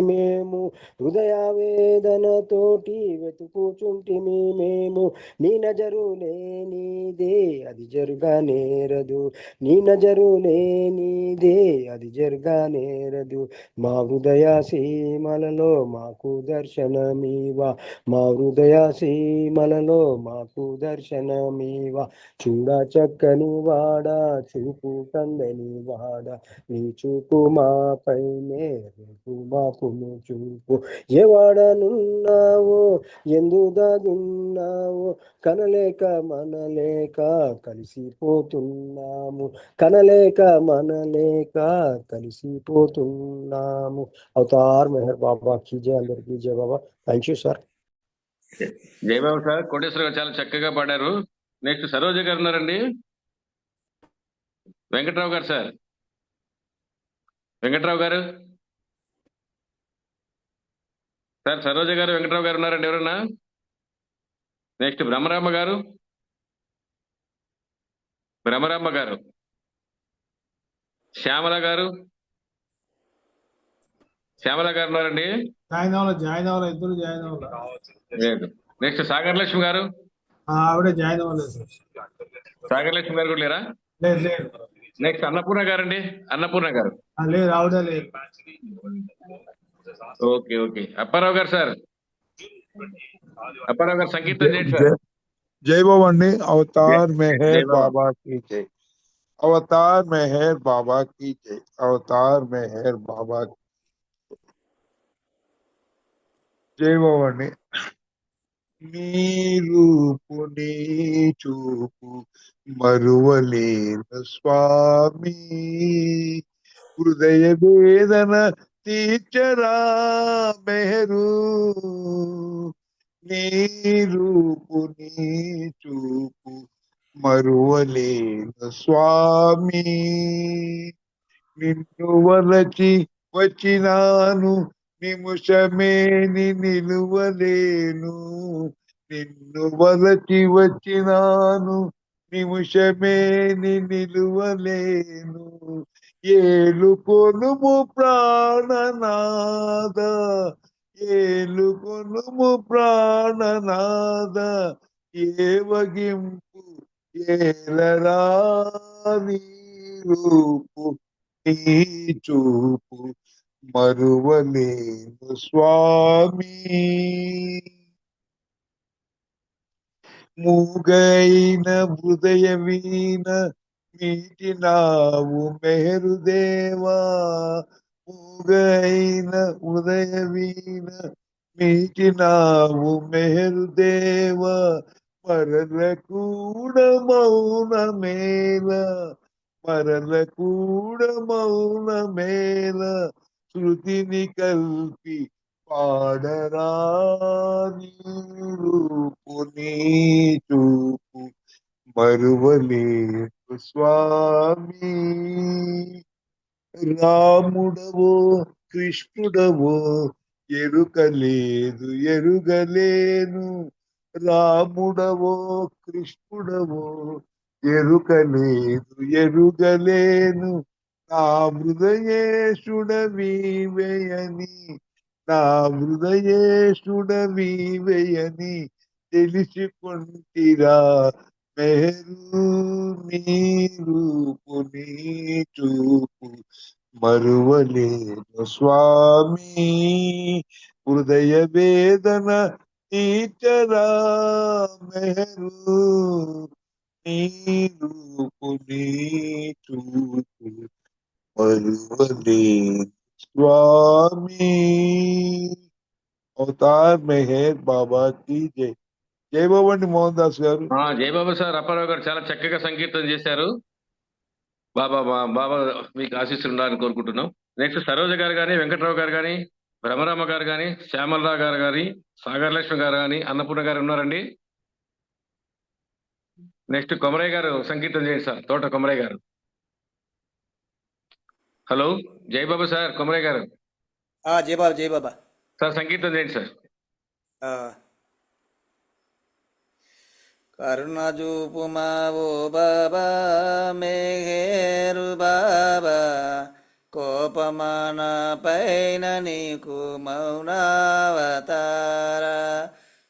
మేము, హృదయ వేదనతోటి వెతుకుచుంటిమి మేము. నీ నజరు లేనిదే అది జరుగనేరదు, నీ నజరు లేనిదే అది జరుగనేరదు. మా హృదయ సీమలలో మాకు దర్శనమీవా, మా హృదయ సీమలలో మాకు దర్శనమీవా. చూడ చక్కని వాడా, చూపు కందని వాడా, నీ చూపు మాపైనే రేపు మాపును చూపు. ఎవడనున్నావో ఎందు దాగున్నావో, కనలేక మనలేక కలిసిపోతున్నాము, కనలేక మనలేక కలిసిపోతున్నాము. అవతార్ మెహర్ బాబా की जय, अंदर की जय बाबा. Thank you sir. Jayababu sir, Koteswara garu చాలా చక్కగా పాడారు. నెక్స్ట్ సరోజ గారు ఉన్నారండి. వెంకట్రావు గారు సార్, వెంకట్రావు గారు సార్, సరోజ గారు వెంకట్రావు గారు ఉన్నారండి ఎవరన్నా? నెక్స్ట్ బ్రహ్మరామ గారు, బ్రహ్మరామ గారు, శ్యామల గారు, శ్యామల గారు ఉన్నారండి? జాయిన్ అవ్వాలి ఇద్దరు జాయిన్ అవ్వాలి. లేదు. నెక్స్ట్ సాగర్ లక్ష్మి గారు, ఆవిడ జాయిన్ అవ్వలేదు సార్. సాగర్ లక్ష్మి గారు కూడా లేరా? లేదు లేదు నెక్స్ట్ అన్నపూర్ణ గారండి, అన్నపూర్ణ గారు లేదు, ఆవిడ లేదు. Okay okay. అప్పారావు గారు సార్, అప్పారావు గారు సంకీర్తన చేయండి సార్. जय बाबा ने अवतार मेहर जय बाबा। बाबा की जय, अवतार मेहर बाबा की जय, अवतार मेहर बाबा की जय बाबा ने। నీ రూపు నీ చూపు మరువలేను స్వామి, హృదయ వేదన తీర్చరా మెహరు. నీ రూపు నీ చూపు మరువలేను స్వామి, నిన్ను వలచి వచ్చినాను నిముషమే నిలువలేను, నిన్ను వలచి వచ్చినాను నిమిషమే నిలువలేను ఏలుకొనుము ప్రాణనాద ఏలుకొనుము ప్రాణనాద ఏవగింపు ఏలరా నీ రూపు నీ చూపు మరువలేను స్వామి మూగైన హృదయ వీణ మీటినావు మెహరుదేవా మూగైన హృదయ వీణ మీటినావు మెహరుదేవా మరల కూడా మౌనమేల మరల కూడా మౌనమేల శృతిని కల్పి పాడరా నీ రూపు నీ చూపు మరువలేను స్వామి రాముడవో కృష్ణుడవో ఎరుకలేదు ఎరుగలేను రాముడవో కృష్ణుడవో ఎరుకలేదు ఎరుగలేను నా హృదయేశుడవీవేయని నా హృదయేశుడవీవేయని తెలిసికొంటిరా మెహరు నీ రూపు నీ చూపు మరువలేను స్వామి హృదయ వేదన తీర్చరా మెహరు నీ రూపు నీ చూపు మరువలేను స్వామి అవతార్ మెహర్ బాబా की జై జై బాబా అండి మోహన్ దాస్ గారు జయబాబా సార్, అప్పారావు గారు చాలా చక్కగా సంకీర్తన చేశారు. బాబా బాబా మీకు ఆశీస్సులు ఉండాలని కోరుకుంటున్నాం. నెక్స్ట్ సరోజ గారు కానీ, వెంకట్రావు గారు కానీ, భ్రమరామ గారు కానీ, శ్యామలరావు గారు కానీ, సాగర్ లక్ష్మి గారు కానీ, అన్నపూర్ణ గారు ఉన్నారండి. నెక్స్ట్ కొమరయ్య గారు సంకీర్తన చేయండి సార్, తోట కొమరయ్య గారు. హలో జయబాబా సార్, కొమరయ్య గారు. జై బాబా సార్ సంకీర్తన చేయండి సార్. కరుణ చూపుమా ఓ బాబా మేఘేరు బాబా కోపమాన పైన నీకు మౌనావతార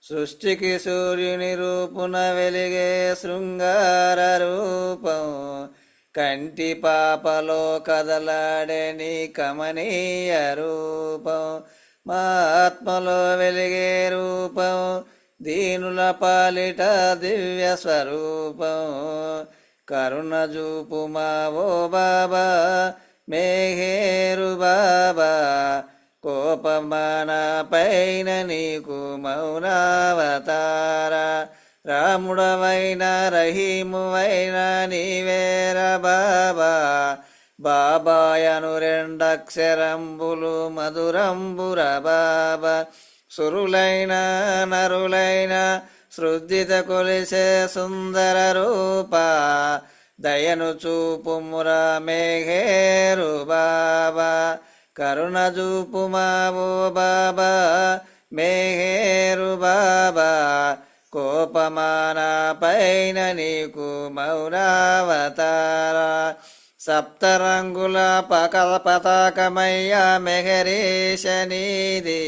సృష్టికి సూర్యుని రూపున వెలిగే శృంగార రూపం కంటి పాపలో కదలాడే నీ కమనీయ రూపం మా ఆత్మలో వెలిగే రూపం దీనుల పాలిట దివ్య స్వరూపం కరుణ చూపుమా ఓ బాబా మేఘేరు బాబా కోపమాన పైన నీకు మౌనావతార రాముడవైన రహీమువైన నీవేర బాబా బాబాయను రెండక్షరంబులు మధురంబుర బాబా సురులైన నరులైన సృద్ధిత కొలిసే సుందర రూప దయను చూపుమురా మేఘేరు బాబా కరుణ చూపుమా ఓ బాబా మేఘేరు బాబా కోపమాన పైన నీకు మౌనావతార సప్తరంగుల పతాకమయ్యా మెహరీశ నీది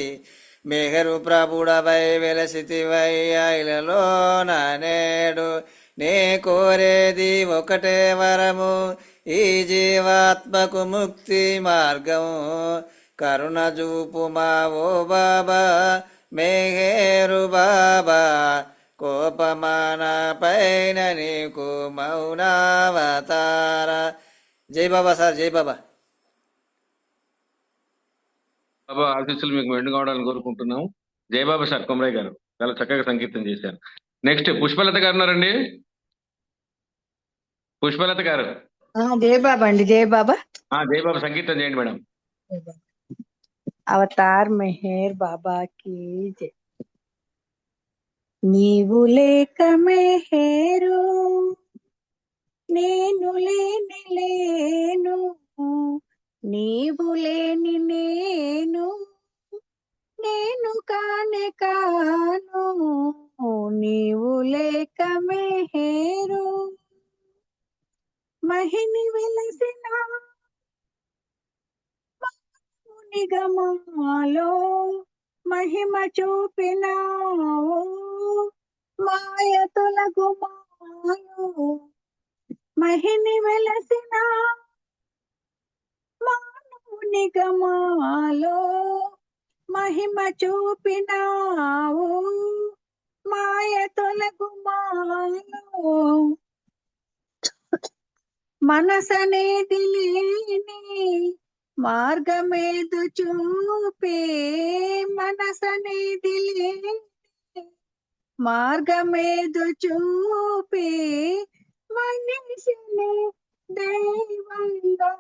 మెహరు ప్రభుడవై వెలసితివయ్యా ఇలలో నేడు నే కోరేది ఒకటే వరము ఈ జీవాత్మకు ముక్తి మార్గము కరుణ చూపుమా ఓ బాబా మేఘేరు బాబా కోపమాన పైన నీకు మౌనావతార జై బాబా సార్, జై బాబా. బాబా ఆశీస్సులు మీకు మెండు కావడాలని కోరుకుంటున్నాం. జయబాబా సార్, కొమరయ్య గారు చాలా చక్కగా సంకీర్తన చేశారు. నెక్స్ట్ పుష్పలత గారు ఉన్నారండి. పుష్పలత గారు. జై బాబా అండి, జై బాబా. జయబాబా సంకీర్తన చేయండి మేడం. అవతార్ మెహర్ బాబా की जय. నీవు లేక మెహరు నేను లేని లేను నీవు లేని నేను నేను కానే కాను నీవు లేక మెహేరు మహిని వెలసిన నిగమాలో మహిమ చూపినావు మాయ తొలగుమాయో మహిని వెలసిన నిగమాలో మహిమ చూపినావు మాయ తొలగుమాలో మనసనేది లేని మార్గమేదు చూపే మనసనేది లేని మార్గమేదు చూపే మనిషిని దైవంగా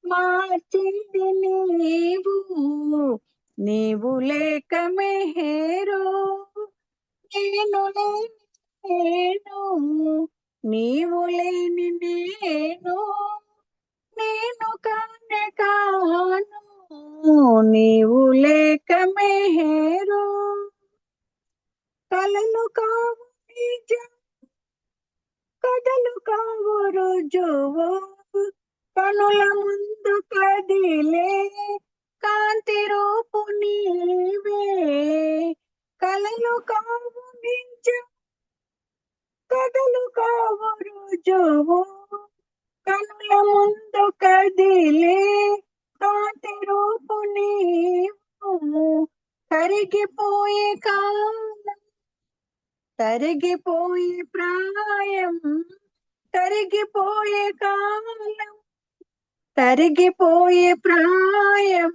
మార్చింది నీవు లేక మెహేరు నేను నీవు లేని నేను కానే కాను నీవు లేక మెహేరు కలలు కావు నిజం కథలు కావు రుజువు కనుల ముందు కదిలే కాంతి రూపు నీవే కలలు కావు నిజం కథలు కావు రుజువు కనుల ముందు కదిలే కాంతి రూపు నీవు కరిగిపోయే కాలం తరిగిపోయే ప్రాయం తరిగిపోయే కాలం తరిగిపోయే ప్రాయం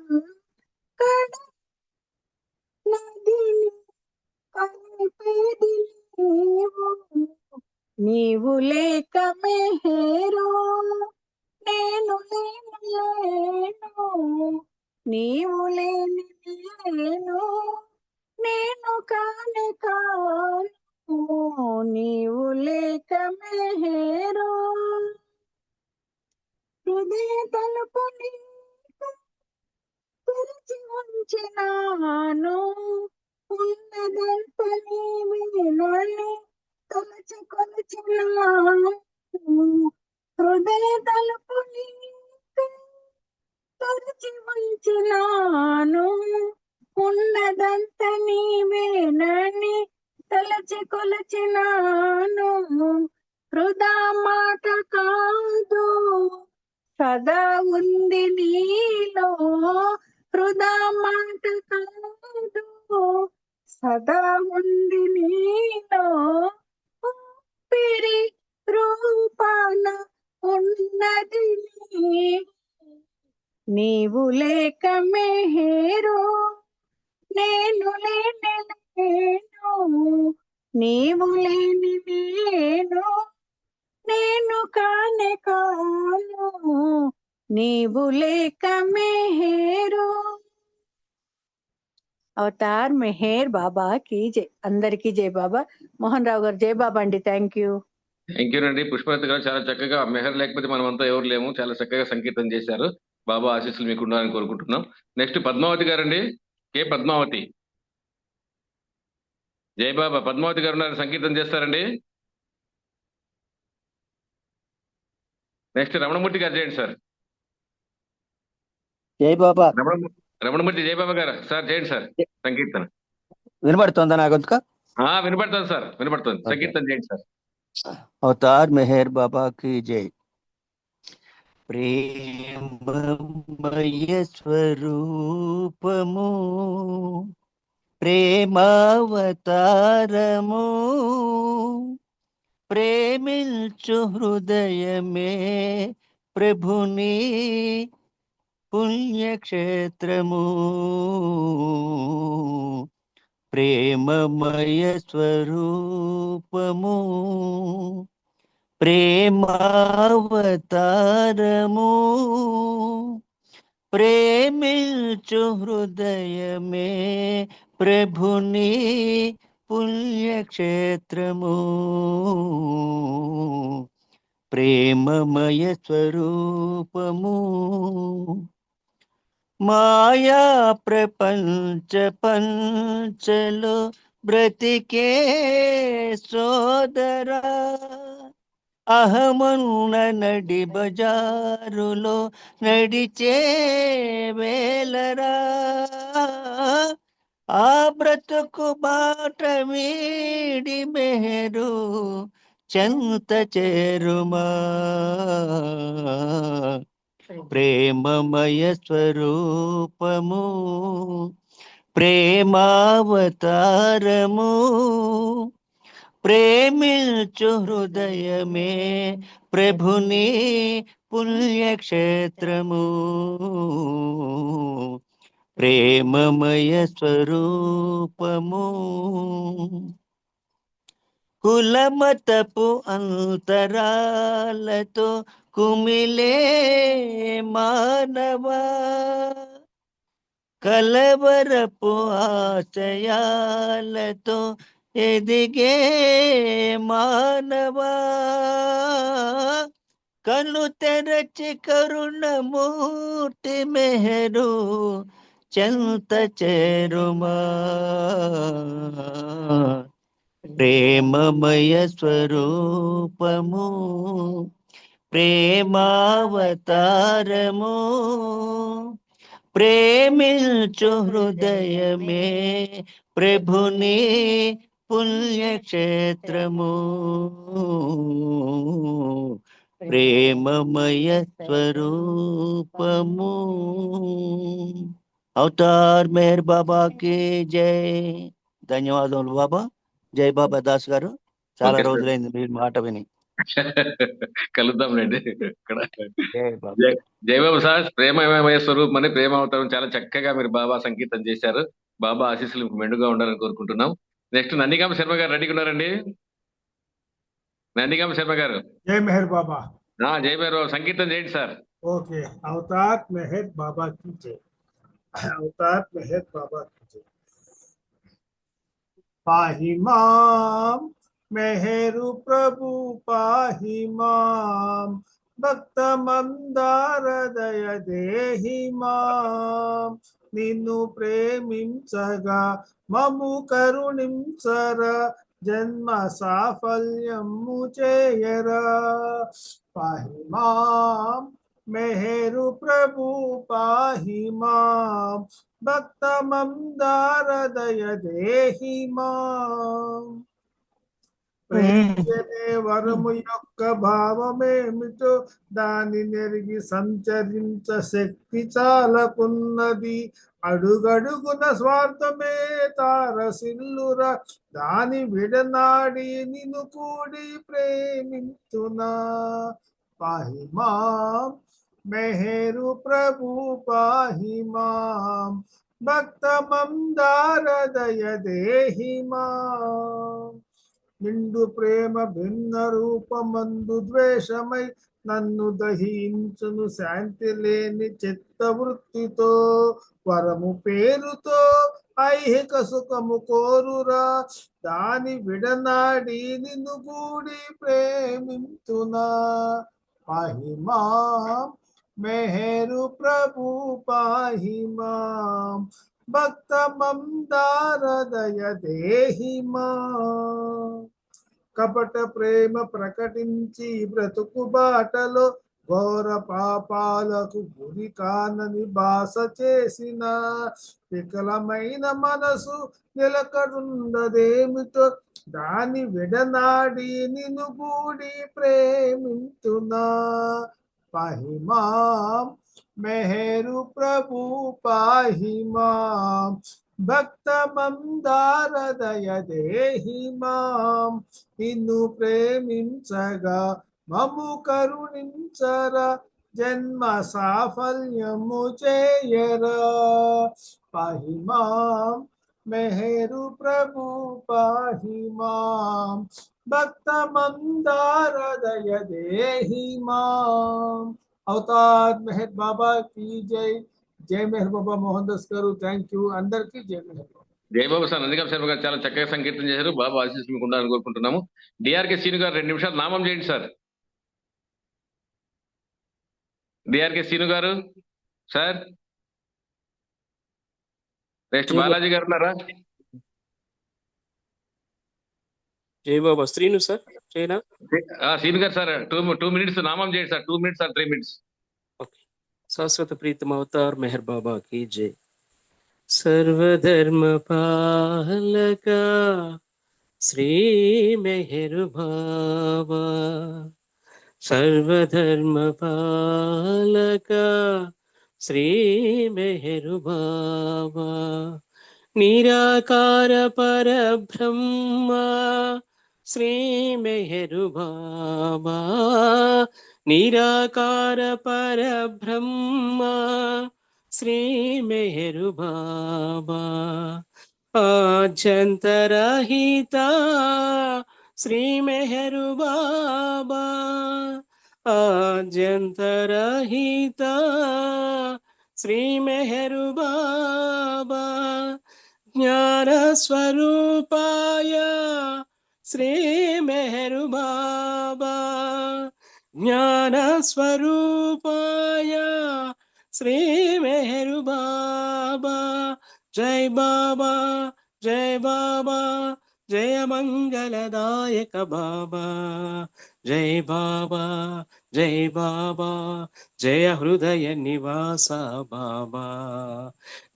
నదిని కలిపేది నీవు లేక మెహేరు నేను లేను నీవు లేని నేను కానే కాను నీవు లేక మెహేరు హృదయ తలుపుని తెరిచి ఉంచినాను ఉన్నదంత నీవేనని కొలచినాను హృదయ తలుపుని తెరిచి ఉంచినాను ఉన్నదంత నీవేనని కొలచినాను వృధా మాట కాదు సదా ఉంది నీలో వృధా మాట కాదు సదా ఉంది నీలో ఊపిరి రూపాన ఉన్నది నీవు లేక మెహేరు నేను లేను నీవు లేని నేను కానే కాను నీవు లేక మెహేరు అవతార్ మెహేర్ బాబా की जय అందరికీ జై బాబా మోహన్ రావు గారు జై బాబా అండి థ్యాంక్ యూ అండి పుష్పలత గారు చాలా చక్కగా మెహర్ లేకపోతే మనం అంతా ఎవరు లేము చాలా చక్కగా సంకీర్తన చేశారు బాబా ఆశీస్సులు మీకు ఉండాలని కోరుకుంటున్నాం నెక్స్ట్ పద్మావతి గారండి కే పద్మావతి జై బాబా పద్మావతి గారు ఉన్నారు సంకీర్తన చేస్తారండి నెక్స్ట్ రమణమూర్తి గారు చేయండి సార్ జై బాబా రమణమూర్తి జై బాబా గారు సార్ చేయండి సార్ సంకీర్తన వినబడుతుందా నా గొంతుక వినపడుతుంది సార్ వినపడుతుంది సంకీర్తన చేయండి సార్ అవతార్ మెహర్ బాబా की जय ప్రేమమయ స్వరూపము ప్రేమావతారము ప్రేమించు హృదయమే ప్రభుని పుణ్యక్షేత్రము ప్రేమమయ స్వరూపము ప్రేమావతారము ప్రేమించు హృదయమే ప్రభుని పుణ్యక్షేత్రము ప్రేమమయ స్వరూపము మాయా ప్రపంచ పంచలో బ్రతికే సోదరా అహమన్న నడి బజారులో నడిచే వేలరా ఆ బ్రతుకు బాట వీడి మెహరు చెంత చేరుమా ప్రేమమయ స్వరూపము ప్రేమావతారము ప్రేమించు హృదయమే ప్రభుని పుణ్యక్షేత్రము ప్రేమమయ స్వరూపము కులమతపు అంతరాలతో కుమిలే మానవా కలవరపు ఆశయాలతో ఎదిగే మానవా కను తెరచి కరుణమూర్తి మెహరు చెంత చేరుమా ప్రేమమయ స్వరూపము ప్రేమావతారము ప్రేమించు హృదయమే ప్రభుని పుణ్యక్షేత్రము ప్రేమమయ స్వరూపము అవతార్ మెహర్ బాబా కి జై. ధన్యవాదములు బాబా. జై బాబా దాస్ గారు. చాలా ఓకే సార్. రోజులైంది మీరు మాట విని. కలుద్దాంలేండి ఇక్కడ. జై బాబా. జయబాబు సార్, ప్రేమమయ స్వరూపం అని ప్రేమ అవతారం చాలా చక్కగా మీరు బాబా సంకీర్తన చేశారు. బాబా ఆశీస్సులు మెండుగా ఉండాలని కోరుకుంటున్నాం. నెక్స్ట్ నందిగామ శర్మ గారు రెడీగా ఉన్నారండి? నందిగామ శర్మ గారు. जय मेहर बाबा। జై బాబు సంకీర్తన చేయండి సార్. ओके, अवतार मेहर बाबा की जय। अवतार मेहर बाबा की जय। पाहि माम मेहरु प्रभु पाहि माम भक्त मंदार दय देहि माम నిన్ను ప్రేమించగా మము కరుణించర జన్మ సాఫల్యము చేయరా పాహి మాం మెహరు ప్రభు పాహి మాం భక్త మందార దయ దేహి మాం ప్రేమించనే వరము యొక్క భావమేమిటో దాని నెరిగి సంచరించ శక్తి చాలకున్నది అడుగడుగున స్వార్థమే తారసిల్లురా దాని విడనాడి నిన్ను కూడి ప్రేమించునా పాహి మాం మెహరు ప్రభు పాహి మాం భక్త మందార దయ దేహి మాం నిండు ప్రేమ భిన్న రూపమందు ద్వేషమై నన్ను దహించును శాంతి లేని చిత్త వృత్తితో వరము పేరుతో ఐహిక సుఖము కోరురా దాని విడనాడి నిన్ను గూడి ప్రేమించునా పాహి మాం మెహరు ప్రభు పాహి మాం భక్త మందార దయ దేహి మాం కపట ప్రేమ ప్రకటించి బ్రతుకు బాటలో ఘోర పాపాలకు గురి కానని బాస చేసిన వికలమైన మనసు నిలకడుండదేమితో దాని విడనాడి నిన్ను గూడి ప్రేమించునా పాహి మాం మెహరు ప్రభు పాహి మాం భక్త మందార దయ దేహి మాం నిన్ను ప్రేమించగా మము కరుణించరా జన్మ సాఫల్యము చేయరా పాహి మాం మెహరు ప్రభు పాహి మాం భక్త మందార దయ దేహి మాం అవతార్ మెహర్ బాబా की जय। జై మెహర్ బాబా మోహన్ దాస్ గారు, థ్యాంక్ యూ అందరికీ జై మెహర్ బాబా। జయబాబు సార్, నందిగామ శర్మ గారు చాలా చక్కగా సంకీర్తన చేశారు. బాబా ఆశీస్సులు మీకు ఉండాలని కోరుకుంటున్నాము. డిఆర్కే సీను గారు 2 నిమిషాలు నామం చేయండి సార్. డిఆర్కే సీను గారు సార్. నెక్స్ట్ బాలాజీ గారు ఉన్నారా? జై బాబా. శ్రీను సార్ చేయనా? సీన్ గారు సార్ 2 minutes నామం చేయండి sir. 2 minutes or 3 minutes. Okay. శాశ్వత ప్రీతం అవతార్ మెహర్ బాబా की जय. सर्वधर्म पालक श्री मेहर बाबा, सर्वधर्म पालक श्री मेहर बाबा, निराकार परब्रह्म श्री मेहर बाबा, निराकार परब्रह्म श्री मेहर बाबा, आद्यंतरहिता श्री मेहर बाबा, आद्यंतरहिता श्री मेहर बाबा, ज्ञान स्वरूपाय श्री मेहर बाबा, ज्ञान स्वरूपाय श्री मेहर बाबा, जय बाबा जय बाबा, जय मंगलदायक बाबा, जय बाबा जय बाबा, जय हृदय निवास बाबा,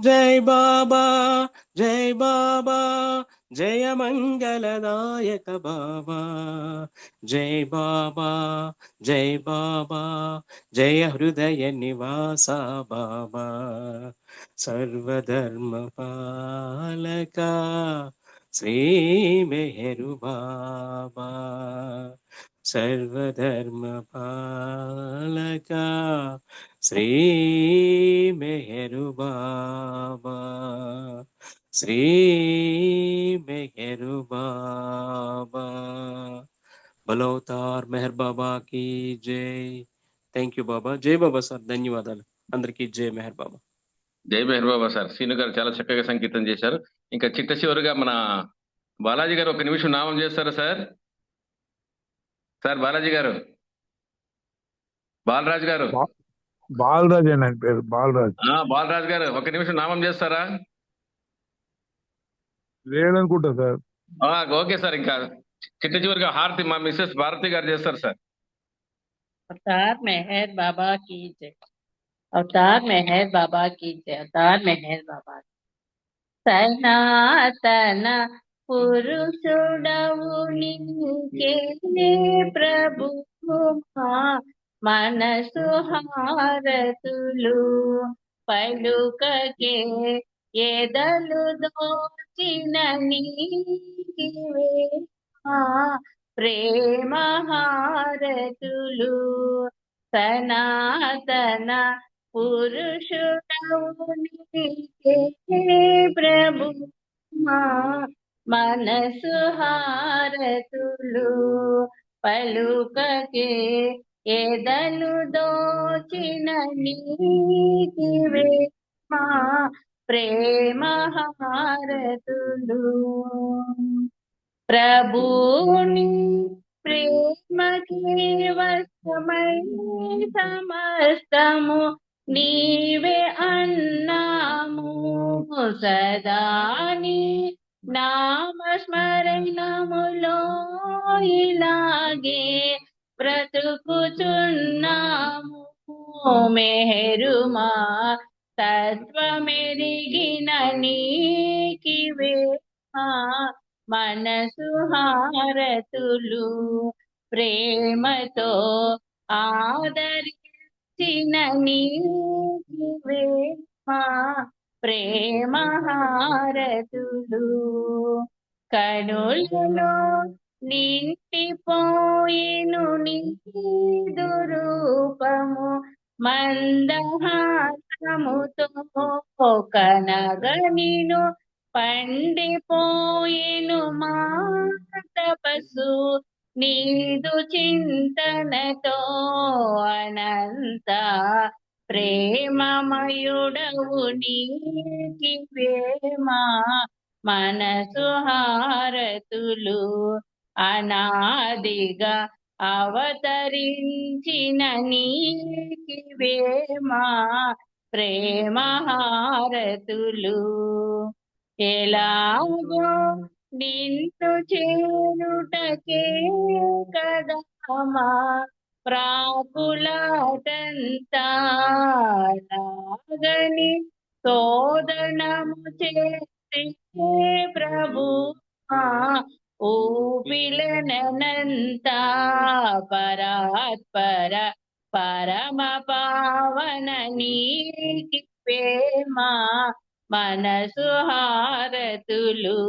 जय बाबा जय बाबा, जय मंगलदायक बाबा, जय बाबा जय बाबा, जय हृदय निवास बाबा, सर्वधर्म पालक श्री मेहर बाबा, सर्वधर्म पालक श्री मेहर बाबा, श्री मेहर बाबा, బలవతార్ మెహర్ బాబా की जय. థ్యాంక్ యూ బాబా. జై బాబా సార్. ధన్యవాదాలు అందరికీ. జై మెహర్ బాబా. జై మెహర్ బాబా సార్. సీను గారు చాలా చక్కగా సంగీతం చేశారు. ఇంకా చిట్ట చివరిగా మన బాలాజీ గారు 1 నిమిషం నామం చేస్తారా సార్? సార్ బాలాజీ గారు, బాలరాజు గారు, బాలరాజ్ అని ఆయన పేరు, బాలరాజ్. బాలరాజు గారు 1 నిమిషం నామం చేస్తారా? లేదనుకుంటా సార్. Okay sir. ఇంకా చిట్ట చివరిగా హారతి మా మిస్సెస్ భారతి గారు చేస్తారు సార్. अवतार मेहर बाबा की जय, अवतार मेहर बाबा की जय, अवतार मेहर बाबा. सनातन पुरुषुडवु नीके प्रभु मनसु हारतुलु पलुकके एदलु दोचिन नीकिवे प्रेम हारतुलु, सनातन पुरुषुडवु नीके प्रभु मनसु हारतुलु पलुकके एदलु दोचिन नीकिवे प्रेम हारतुलु. प्रभुनि प्रेम के वशमై సమస్తము నీవే అన్నాము, సదాని నామస్మరణములో ఇలాగే బ్రతుకుచున్నాము. మెహరుమా తత్వమెరిగిన నీకివే మనసు హారతులు, ప్రేమతో ఆదరించిన నీకివే ప్రేమ హారతులు. కనులలో నిండిపోయిను నీదు రూపము, మందహాసముతో కనగనిను పండిపోయిను మా తపస్సు, నీదు చింతనతో అనంత ప్రేమమయుడవు నీకివే మనసు హారతులు. అనాదిగా అవతరించిన నీకివే ప్రేమ హారతులు. ఎలాగో నిన్ను చేరుటకే కదా మా ప్రాకులాటంతా నాగని శోధనము చేసే ప్రభు ఊపిలనంతా పరాత్పర పరమ పావన నీకి ప్రేమ మనసు హారతులు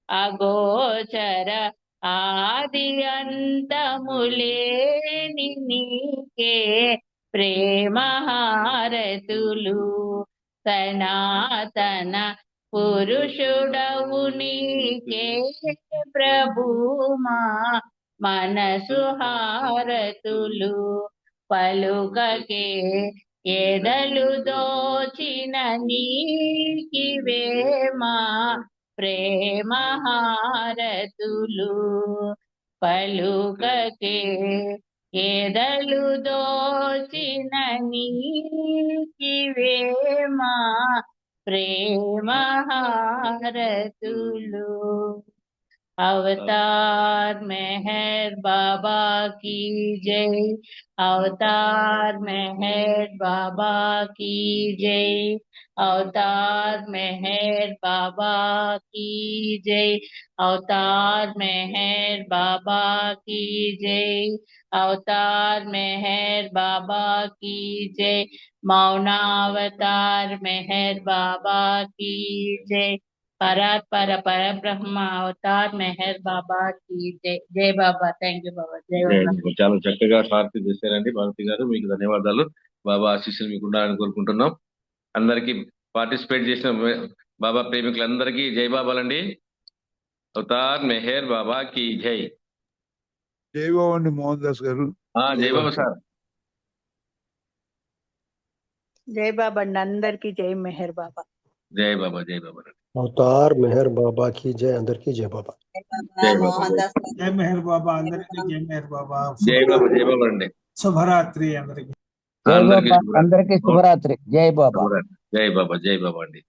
అగోచర ఆది అంతములేని నీకే ప్రేమ హారతులు సనాతన పురుషుడవు నీకే ప్రభుమా మనసు హారతులు పలుకకే ఎదలు దోచిన నీకివేమా ప్రేమ హారతులు పలుకకే ఎదలు దోచిన నీకివేమా ప్రేమ హారతులు अवतार मेहर बाबा की जय अवतार मेहर बाबा की जय अवतार मेहर बाबा की जय अवतार मेहर बाबा की जय अवतार मेहर बाबा की जय मौनावतार मेहर बाबा की जय పరాత్పర పరబ్రహ్మ అవతార్ మెహర్ బాబా కి జై. జై బాబా. థ్యాంక్ యూ బాబా. జై బాబా. చాలా చక్కగా భారతి చేశారండి. భారతి గారు మీకు ధన్యవాదాలు. బాబా ఆశీస్సులు మీకు ఉండాలని కోరుకుంటున్నాం. అందరికీ పార్టిసిపేట్ చేసిన బాబా ప్రేమికులందరికీ జై బాబాలండి. అవతార్ మెహర్ బాబా కి జై. జై బాబా అండి మోహన్ దాస్ గారు. జై బాబా సార్. జై బాబా అండి. అందరికీ జై మెహర్ బాబా. జై బాబా. జై బాబా. అవతార్ మెహర్ బాబా की जय అందరికీ జై బాబా. జై మెహర్ బాబా అందరికీ జై మెహర్ బాబా. జై బాబా. జై బాబా అండి. శుభరాత్రి అందరికి. అందరికీ శుభరాత్రి. జై బాబా. జై బాబా. జై బాబా అండి.